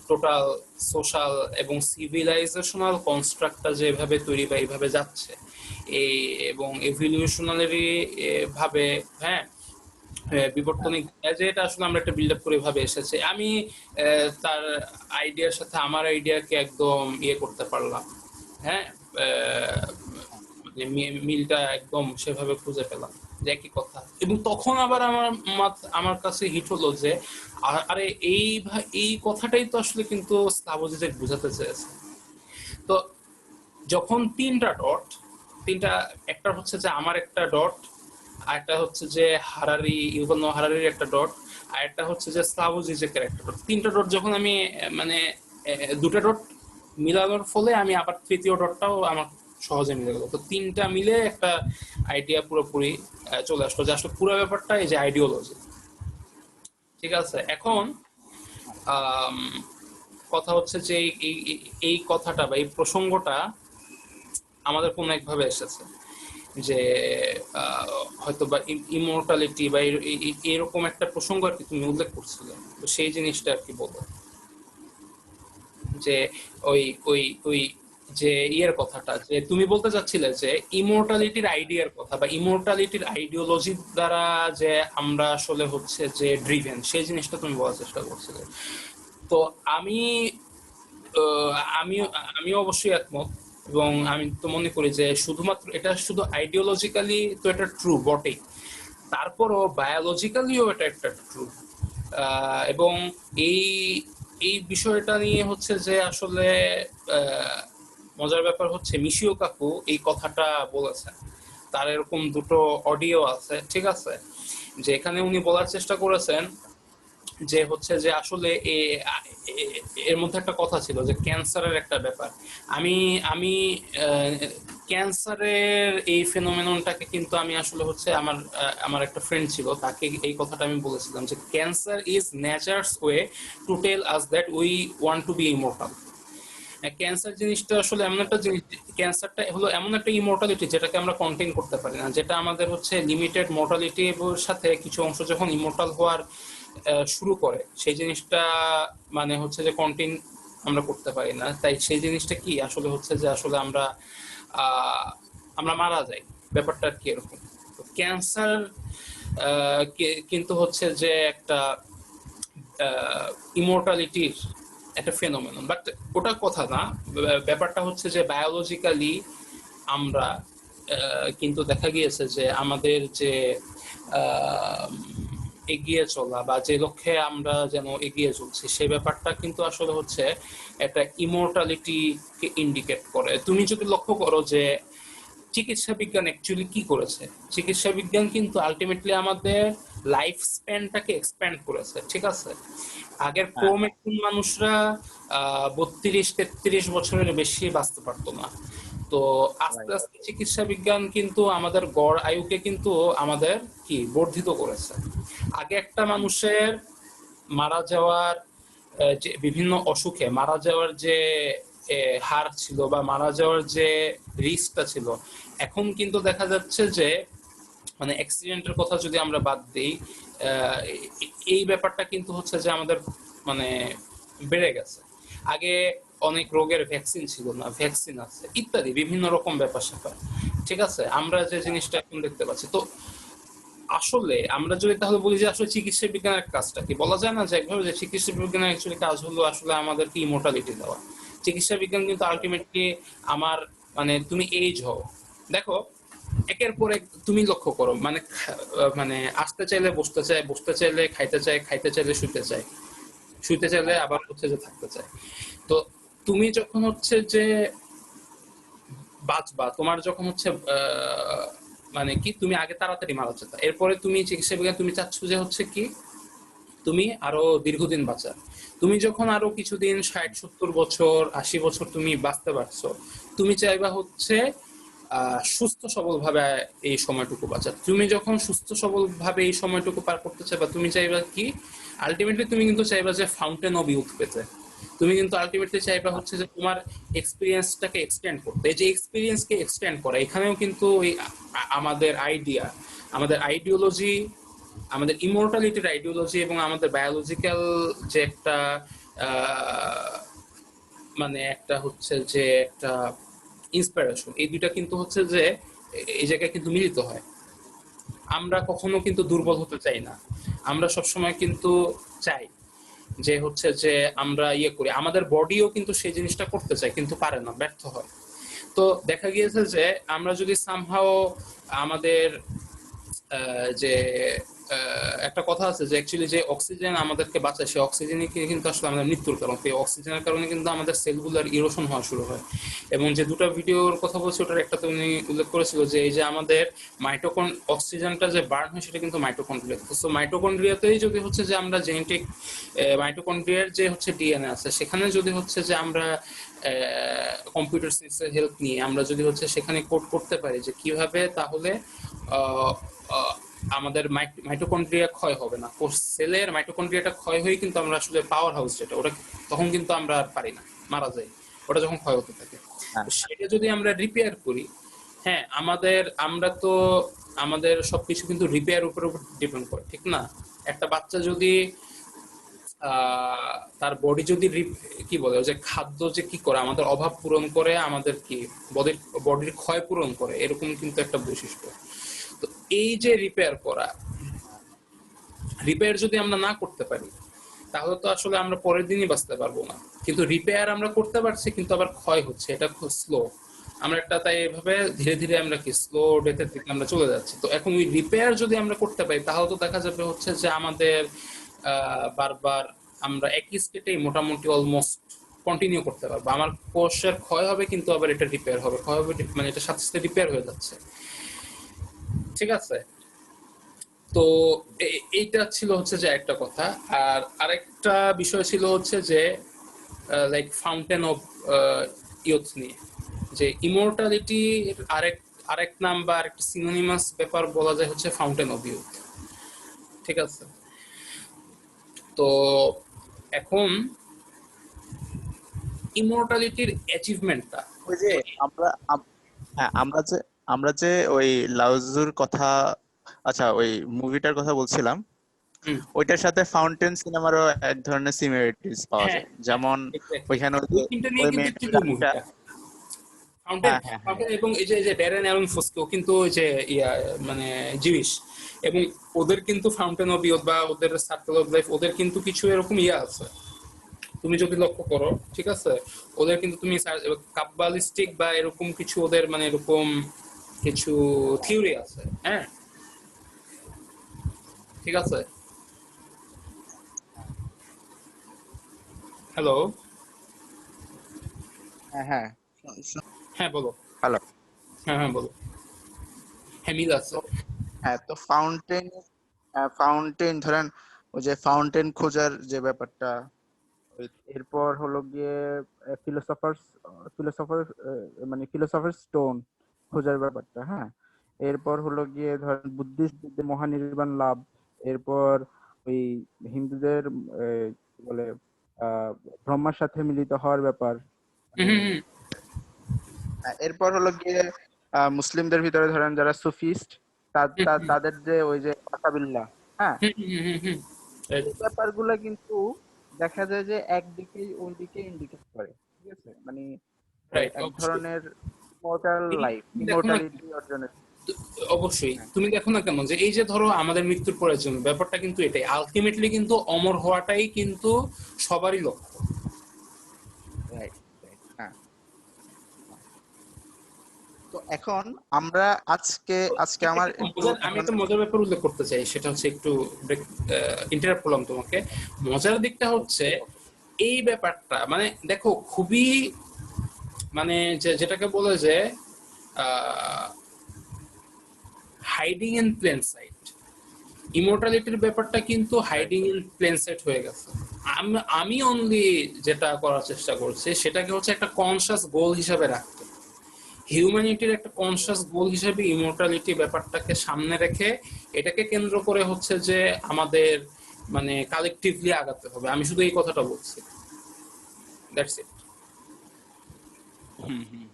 S1: টোটাল সোশ্যাল এবং সিভিলাইজেশনাল কনস্ট্রাক্টটা যেভাবে তৈরি বা এইভাবে যাচ্ছে, এই এবং এভলিউশনারি ভাবে, হ্যাঁ,
S2: হ্যাঁ,
S1: বিবর্তনিক যে এটা আসলে আমরা একটা বিল্ড আপ করে ভাবে এসেছে, আমি তার আইডিয়ার সাথে আমার আইডিয়াকে একদম ইয়ে করতে পারলাম, হ্যাঁ, আহ,
S2: হ্যাঁ,
S1: মানে মিলটা একদম সেভাবে খুঁজে পেলাম যে একই কথা। এবং তখন আবার আমার কাছে হিট হলো যে আরে এই কথাটাই তো আসলে কিন্তু স্লাভোজিক বোঝাতে চেয়েছে। তো যখন তিনটা ডট, তিনটা, একটা হচ্ছে যে আমার একটা ডট, আর একটা হচ্ছে যে ইউভাল নোয়া হারারির একটা ডট, আর একটা হচ্ছে যে স্লাভোজিজেকের একটা ডট, তিনটা ডট যখন আমি মানে দুটা ডট মিলানোর ফলে আমি আবার তৃতীয় ডটটাও আমার সহজে মিলে গেল, তো তিনটা মিলে একটা আইডিয়া পুরোপুরি চলে আসলো, যে আসলে পুরো ব্যাপারটা এই যে আইডিওলজি, ঠিক আছে। এখন
S2: হ্যাঁ,
S1: আম, কথা হচ্ছে যে এই কথাটা বা এই প্রসঙ্গটা আমাদের কোনো একভাবে এসেছে যে হয়তো বা ইমোর্টালিটি বা এরকম একটা প্রসঙ্গ আর কি তুমি উল্লেখ করছিলে, তো সেই জিনিসটা আর কি বলো যে ওই ওই ওই যে ইয়ের কথাটা যে তুমি বলতে চাচ্ছিলে যে ইমোর্টালিটির আইডিয়ার কথা বা ইমোর্টালিটির আইডিওলজি দ্বারা যে আমরা আসলে হচ্ছে যে ড্রিভেন, সেই জিনিসটা তুমি বলার চেষ্টা করছিলে। তো আমি আহ, আমি
S2: হ্যাঁ,
S1: আমি অবশ্যই একমত এবং আমি তো মনে করি যে শুধুমাত্র এটা শুধু আইডিওলজিক্যালি তো এটা ট্রু বটেই, তারপরও বায়োলজিক্যালিও এটা একটা ট্রু। এবং এই এই বিষয়টা নিয়ে হচ্ছে যে আসলে আহ, মজার ব্যাপার হচ্ছে মিশিও কাকু এই কথাটা বলেছেন, তার এরকম দুটো অডিও আছে, ঠিক আছে, যে এখানে উনি বলার চেষ্টা করেছেন যে হচ্ছে যে আসলে এর মধ্যে একটা কথা ছিল যে ক্যান্সারের একটা ব্যাপার। আমি আমি ক্যান্সারের এই ফেনোমেননটাকে কিন্তু আমি আসলে হচ্ছে আমার একটা ফ্রেন্ড ছিল, তাকে এই কথাটা আমি বলেছিলাম যে cancer is nature's way to tell us that we want to be immortal. Cancer জিনিসটা আসলে এমন একটা জিনিস, ক্যান্সারটা হলো এমন একটা ইমোর্টালিটি যেটাকে আমরা কন্টেইন করতে পারি না, যেটা আমাদের হচ্ছে লিমিটেড মোর্টালিটির সাথে কিছু অংশ যখন ইমোর্টাল হওয়ার শুরু করে সেই জিনিসটা মানে হচ্ছে যে কন্টেইন আমরা করতে পারি না। তাই সেই জিনিসটা কি আসলে হচ্ছে যে আসলে আহ, আমরা মারা যাই, ব্যাপারটা কি এরকম। ক্যান্সার কিন্তু হচ্ছে যে একটা ইমোর্টালিটির একটা ফেনোমেনন, বাট ওটা কথা না। ব্যাপারটা হচ্ছে যে বায়োলজিক্যালি আমরা কিন্তু দেখা গিয়েছে যে আমাদের যে আহ, এগিয়ে চলা বা যে লক্ষ্যে আমরা যেন এগিয়ে চলছি সেই ব্যাপারটা কিন্তু আসলে হচ্ছে একটা ইমোর্টালিটিকে ইন্ডিকেট করে। তুমি যদি লক্ষ্য করো যে চিকিৎসা বিজ্ঞান অ্যাকচুয়ালি কি করেছে, চিকিৎসা বিজ্ঞান কিন্তু আলটিমেটলি আমাদের লাইফ স্প্যানটাকে এক্সপ্যান্ড করেছে, ঠিক আছে। আগের
S2: হ্যাঁ
S1: ক্রোমেটিন মানুষরা 32-33 বছরের বেশি বাঁচতে পারতো না। তো আস্তে
S2: রাইট।
S1: আস্তে চিকিৎসা বিজ্ঞান কিন্তু আমাদের গড় আয়ুকে কিন্তু আমাদের কি বর্ধিত করেছে। আগে একটা মানুষের মারা যাওয়ার যে বিভিন্ন অসুখে মারা যাওয়ার যে হার ছিল বা মারা যাওয়ার যে রিস্কটা ছিল, এখন কিন্তু দেখা যাচ্ছে যে মানে অ্যাক্সিডেন্টের কথা যদি আমরা বাদ দিই, এই ব্যাপারটা কিন্তু হচ্ছে যে আমাদের মানে বেড়ে গেছে। আগে অনেক রোগের ভ্যাকসিন ছিল না, ভ্যাকসিন আছে, ইত্যাদি বিভিন্ন রকম ব্যাপার স্যাপার, ঠিক আছে, আমরা যে জিনিসটা এখন দেখতে পাচ্ছি। তো আসলে আমরা যদি তাহলে বলি যে আসলে চিকিৎসা বিজ্ঞানের কাজটা কি, বলা যায় না যে একভাবে যে চিকিৎসা বিজ্ঞানের অ্যাকচুয়ালি কাজ হলো আসলে আমাদেরকে ইমোর্টালিটি দেওয়া। চিকিৎসা বিজ্ঞান কিন্তু আলটিমেটলি আমার মানে তুমি এইজ হও, দেখো একের পর এক তুমি লক্ষ্য করো মানে মানে আসতে চাইলে বসতে চায়, বসতে চাইলে খাইতে চায়, খাইতে চাইলে শুতে চায়, শুতে চাইলে
S2: হ্যাঁ
S1: আবার হচ্ছে যে থাকতে চায়। তো তুমি যখন হচ্ছে যে বাঁচবা, তোমার যখন হচ্ছে মানে কি তুমি আগে তাড়াতাড়ি মারা যেতা, এরপরে তুমি চিকিৎসা বিজ্ঞান তুমি চাচ্ছ যে হচ্ছে কি তুমি আরো দীর্ঘদিন বাঁচা। তুমি যখন আরো কিছুদিন 60-70 বছর 80 বছর তুমি বাঁচতে পারছো, তুমি চাইবা হচ্ছে সুস্থ সবল ভাবে এই সময়টুকু বাঁচা। তুমি যখন সুস্থ সবল ভাবে এই সময়টুকু পার করতে চাইবা, তুমি চাইবা কি আলটিমেটলি তুমি কিন্তু চাইবা যে ফাউন্টেন অফ ইউথ পেতে। তুমি কিন্তু আলটিমেটলি চাইবা হচ্ছে যে তোমার এক্সপিরিয়েন্সটাকে এক্সটেন্ড করতে। এই যে এক্সপিরিয়েন্সকে এক্সটেন্ড করা, এখানেও কিন্তু ওই আমাদের আইডিয়া, আমাদের আইডিওলজি, আমাদের ইমোর্টালিটির আইডিওলজি এবং আমাদের বায়োলজিক্যাল যে একটা মানে একটা হচ্ছে যে একটা ইন্সপিরেশন, এই দুইটা কিন্তু হচ্ছে যে এই জায়গায় কিন্তু মিলিত হয়। আমরা কখনো কিন্তু দুর্বল হতে চাই না, আমরা সবসময় কিন্তু চাই যে হচ্ছে যে আমরা ইয়ে করি, আমাদের বডিও কিন্তু সেই জিনিসটা করতে চায় কিন্তু পারে না, ব্যর্থ হয়। তো দেখা গিয়েছে যে আমরা যদি সামহাও আমাদের যে একটা কথা আছে যে অ্যাকচুয়ালি যে অক্সিজেন আমাদেরকে বাঁচায় সেই অক্সিজেনই কিন্তু আসলে আমাদের মৃত্যুর কারণ। এই অক্সিজেনের কারণে কিন্তু আমাদের সেলগুলোর ইরোশন হওয়া শুরু হয়। এবং যে দুটো ভিডিওর কথা বলছি ওটার একটা তো উনি উল্লেখ করেছিল যে এই যে আমাদের অক্সিজেনটা যে বার্ন হয় সেটা কিন্তু মাইটোকন্ড্রিয়া। তো মাইটোকন্ড্রিয়াতেই যদি হচ্ছে যে আমরা জেনেটিক মাইটোকন্ড্রিয়ার যে হচ্ছে ডিএনএ আছে সেখানে যদি হচ্ছে যে আমরা কম্পিউটার সায়েন্সের হেল্প নিয়ে আমরা যদি হচ্ছে সেখানে কোড করতে পারি যে কিভাবে তাহলে আহ, আহ, আমাদের মাইটোকন্ড্রিয়া ক্ষয় হবে না, সেলের মাইটোকন্ড্রিয়াটা ক্ষয় হয়ে কিন্তু আমরা আসলে পাওয়ার হাউস যেটা ওটা তখন কিন্তু আমরা আর পারি না, মারা যাই ওটা যখন ক্ষয় হতে থাকে।
S2: হ্যাঁ
S1: তো সেটা যদি আমরা রিপেয়ার করি, হ্যাঁ আমরা তো আমাদের সবকিছু কিন্তু রিপেয়ার উপর ডিপেন্ড করে, ঠিক না। একটা বাচ্চা যদি তার বডি যদি কি বলে যে খাদ্য যে কি করে আমাদের অভাব পূরণ করে, আমাদের কি বডির ক্ষয় পূরণ করে, এরকম কিন্তু একটা বৈশিষ্ট্য। তো এই যে রিপেয়ার করা, রিপেয়ার যদি আমরা না করতে পারি তাহলে তো আসলে আমরা পরের দিনই বাঁচতে পারবো না। কিন্তু রিপেয়ার আমরা করতে পারছি কিন্তু আবার ক্ষয় হচ্ছে, এটা খুব স্লো। আমরা একটা তাই এভাবে ধীরে ধীরে আমরা কি স্লো ডেথের দিকে আমরা চলে যাচ্ছি। তো এখন ওই রিপেয়ার যদি আমরা করতে পারি তাহলে তো দেখা যাবে হচ্ছে যে আমাদের বারবার আমরা একই স্টেটেই মোটামুটি অলমোস্ট কন্টিনিউ করতে পারবো। আমার কোষের ক্ষয় হবে কিন্তু আবার এটা রিপেয়ার হবে, ক্ষয় হবে মানে এটা সাথে সাথে রিপেয়ার হয়ে যাচ্ছে। ঠিক আছে। তো এইটা ছিল হচ্ছে যে একটা কথা। আর আরেকটা বিষয় ছিল হচ্ছে যে লাইক ফাউন্টেন অফ ইয়ুথ নিয়ে, যে ইমোর্টালিটি আরেক আরেক নাম বা আরেকটা সিনোনিমাস ব্যাপার বলা যায় হচ্ছে ফাউন্টেন অফ ইয়ুথ। ঠিক আছে। তো এখন ইমোর্টালিটির অ্যাচিভমেন্টটা,
S2: ওই যে আমরা হ্যাঁ, আমরা যে ওই লাউজুর কথা, আচ্ছা ওই মুভিটার কথা বলছিলাম, ওইটার সাথে ফাউন্টেন সিনেমারও এক ধরনের সিমিলারিটিস পাওয়া
S1: হ্যাঁ
S2: যায়।
S1: হ্যাঁ
S2: যেমন
S1: এক্স্যাক্টলি,
S2: ওইখানে ওই
S1: ওই
S2: যে
S1: তিনটা নিয়ে
S2: ওই
S1: কিন্তু
S2: মেয়েটার
S1: চিত্র
S2: গাড়িটা,
S1: মুভিটা ফাউন্টেন।
S2: হ্যাঁ হ্যাঁ হ্যাঁ
S1: ফাউন্টেন এবং এই যে ড্যারেন অ্যারোনফস্কি, ও কিন্তু ওই যে ইয়া মানে জিউস, এবং ওদের কিন্তু ফাউন্টেন অফ ইয়ুথ বা ওদের সার্কেল অফ লাইফ, ওদের কিন্তু কিছু এরকম ইয়া আছে তুমি যদি লক্ষ্য করো। ঠিক আছে। ওদের কিন্তু তুমি কাব্বালিস্টিক বা এরকম কিছু ওদের মানে এরকম কিছু থিওরি আছে। হ্যাঁ। ঠিক আছে। হ্যালো।
S2: হ্যাঁ হ্যাঁ।
S1: হ্যাঁ বলো।
S2: হ্যালো।
S1: হ্যাঁ হ্যাঁ বলো। হ্যাঁ মিল আছে।
S2: তো হ্যাঁ, তো ফাউন্টেন ধরেন, ওই যে ফাউন্টেন খোঁজার যে ব্যাপারটা, এরপর হলো গিয়ে ফিলোসফার ফিলোসফার মানে ফিলোসফার স্টোন খোঁজার ব্যাপারটা, হ্যাঁ। এরপর হলো গিয়ে ধরেন বুদ্ধিস্টদের মহানির্বাণ লাভ। এরপর ওই হিন্দুদের কি বলে আহ ব্রহ্মার সাথে মিলিত হওয়ার ব্যাপার,
S1: হুম
S2: মানে
S1: হুম হুম
S2: এরপর হলো গিয়ে মুসলিমদের ভিতরে ধরেন যারা সুফিস্ট,
S1: হুম হুম
S2: তাদের যে ওই যে কাসাবিল্লাহ, হ্যাঁ।
S1: হুম হুম হুম হুম। Right.
S2: এই ব্যাপারগুলো কিন্তু দেখা যায় যে একদিকেই ওই দিকে ইন্ডিকেট করে, ঠিক আছে, মানে
S1: Right,
S2: এক
S1: অবশ্যই।
S2: ধরনের ইমর্টাল লাইফ,
S1: তুমি দেখো না কেন,
S2: ইমর্টালিটি অর্জনের।
S1: অবশ্যই
S2: হ্যাঁ,
S1: তুমি দেখো না কেন যে এই যে ধরো আমাদের মৃত্যুর পরের জন্য ব্যাপারটা কিন্তু এটাই, আলটিমেটলি কিন্তু অমর হওয়াটাই কিন্তু সবারই লক্ষ্য।
S2: রাইট রাইট, হ্যাঁ। তো এখন আমরা আজকে আজকে আমার একটু
S1: আমি
S2: এখন
S1: একটা মজার ব্যাপার উল্লেখ করতে চাই, সেটা হচ্ছে একটু ইন্টারাপ্ট করলাম তোমাকে। মজার দিকটা হচ্ছে এই ব্যাপারটা মানে দেখো খুবই মানে যেটাকে বলে যে হাইডিং ইন প্লেন সাইট, ইমোর্টালিটির ব্যাপারটা কিন্তু
S2: right
S1: hiding in plain sight হয়ে গেছে। আমি অনলি যেটা করার চেষ্টা করছি সেটাকে হচ্ছে একটা কনসাস গোল হিসাবে রাখতে, হিউম্যানিটির একটা কনসাস গোল হিসেবে ইমোর্টালিটি ব্যাপারটাকে সামনে রেখে এটাকে কেন্দ্র করে হচ্ছে যে আমাদের মানে কালেকটিভলি আগাতে হবে। আমি শুধু এই কথাটা বলছি, দ্যাটস ইট।
S2: হুম হুম।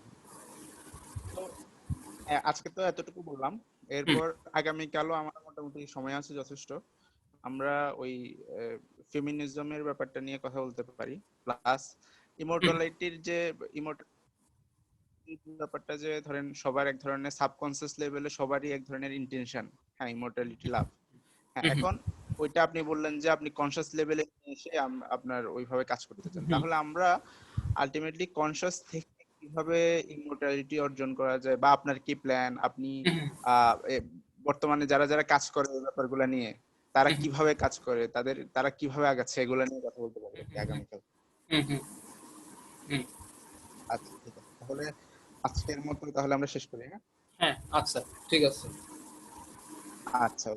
S2: তো আজকে তো এতটুকু বললাম,
S1: হুম
S2: এরপর আগামীকালও আমার মোটামুটি সময় আছে যথেষ্ট। আমরা ওই ফেমিনিজমের ব্যাপারটা নিয়ে কথা বলতে পারি, প্লাস
S1: হুম
S2: ইমর্টালিটির যে ইমর্টালিটির ব্যাপারটা, যে ধরেন সবার এক ধরনের সাবকনসিয়াস লেভেলে সবারই এক ধরনের ইন্টেনশন, হ্যাঁ, ইমর্টালিটি লাভ। হ্যাঁ,
S1: হুম
S2: এখন ওইটা আপনি বললেন যে আপনি কনসিয়াস লেভেলে এসে আপনার ওইভাবে কাজ করতে চান,
S1: হুম
S2: তাহলে আমরা আলটিমেটলি কনসিয়াস থেকে কিভাবে ইমর্টালিটি অর্জন করা যায়, বা আপনার কি প্ল্যান, আপনি
S1: হুম
S2: বর্তমানে যারা যারা কাজ করে এই ব্যাপারগুলো নিয়ে, তারা
S1: হুম
S2: কিভাবে কাজ করে, তারা কিভাবে আগাচ্ছে, এগুলো নিয়ে কথা বলতে পারবো কি আগামীকাল।
S1: হুম হুম হুম।
S2: আচ্ছা ঠিক আছে, তাহলে আজকের মতো তাহলে আমরা শেষ করি, হ্যাঁ।
S1: হ্যাঁ আচ্ছা, ঠিক আছে।
S2: আচ্ছা।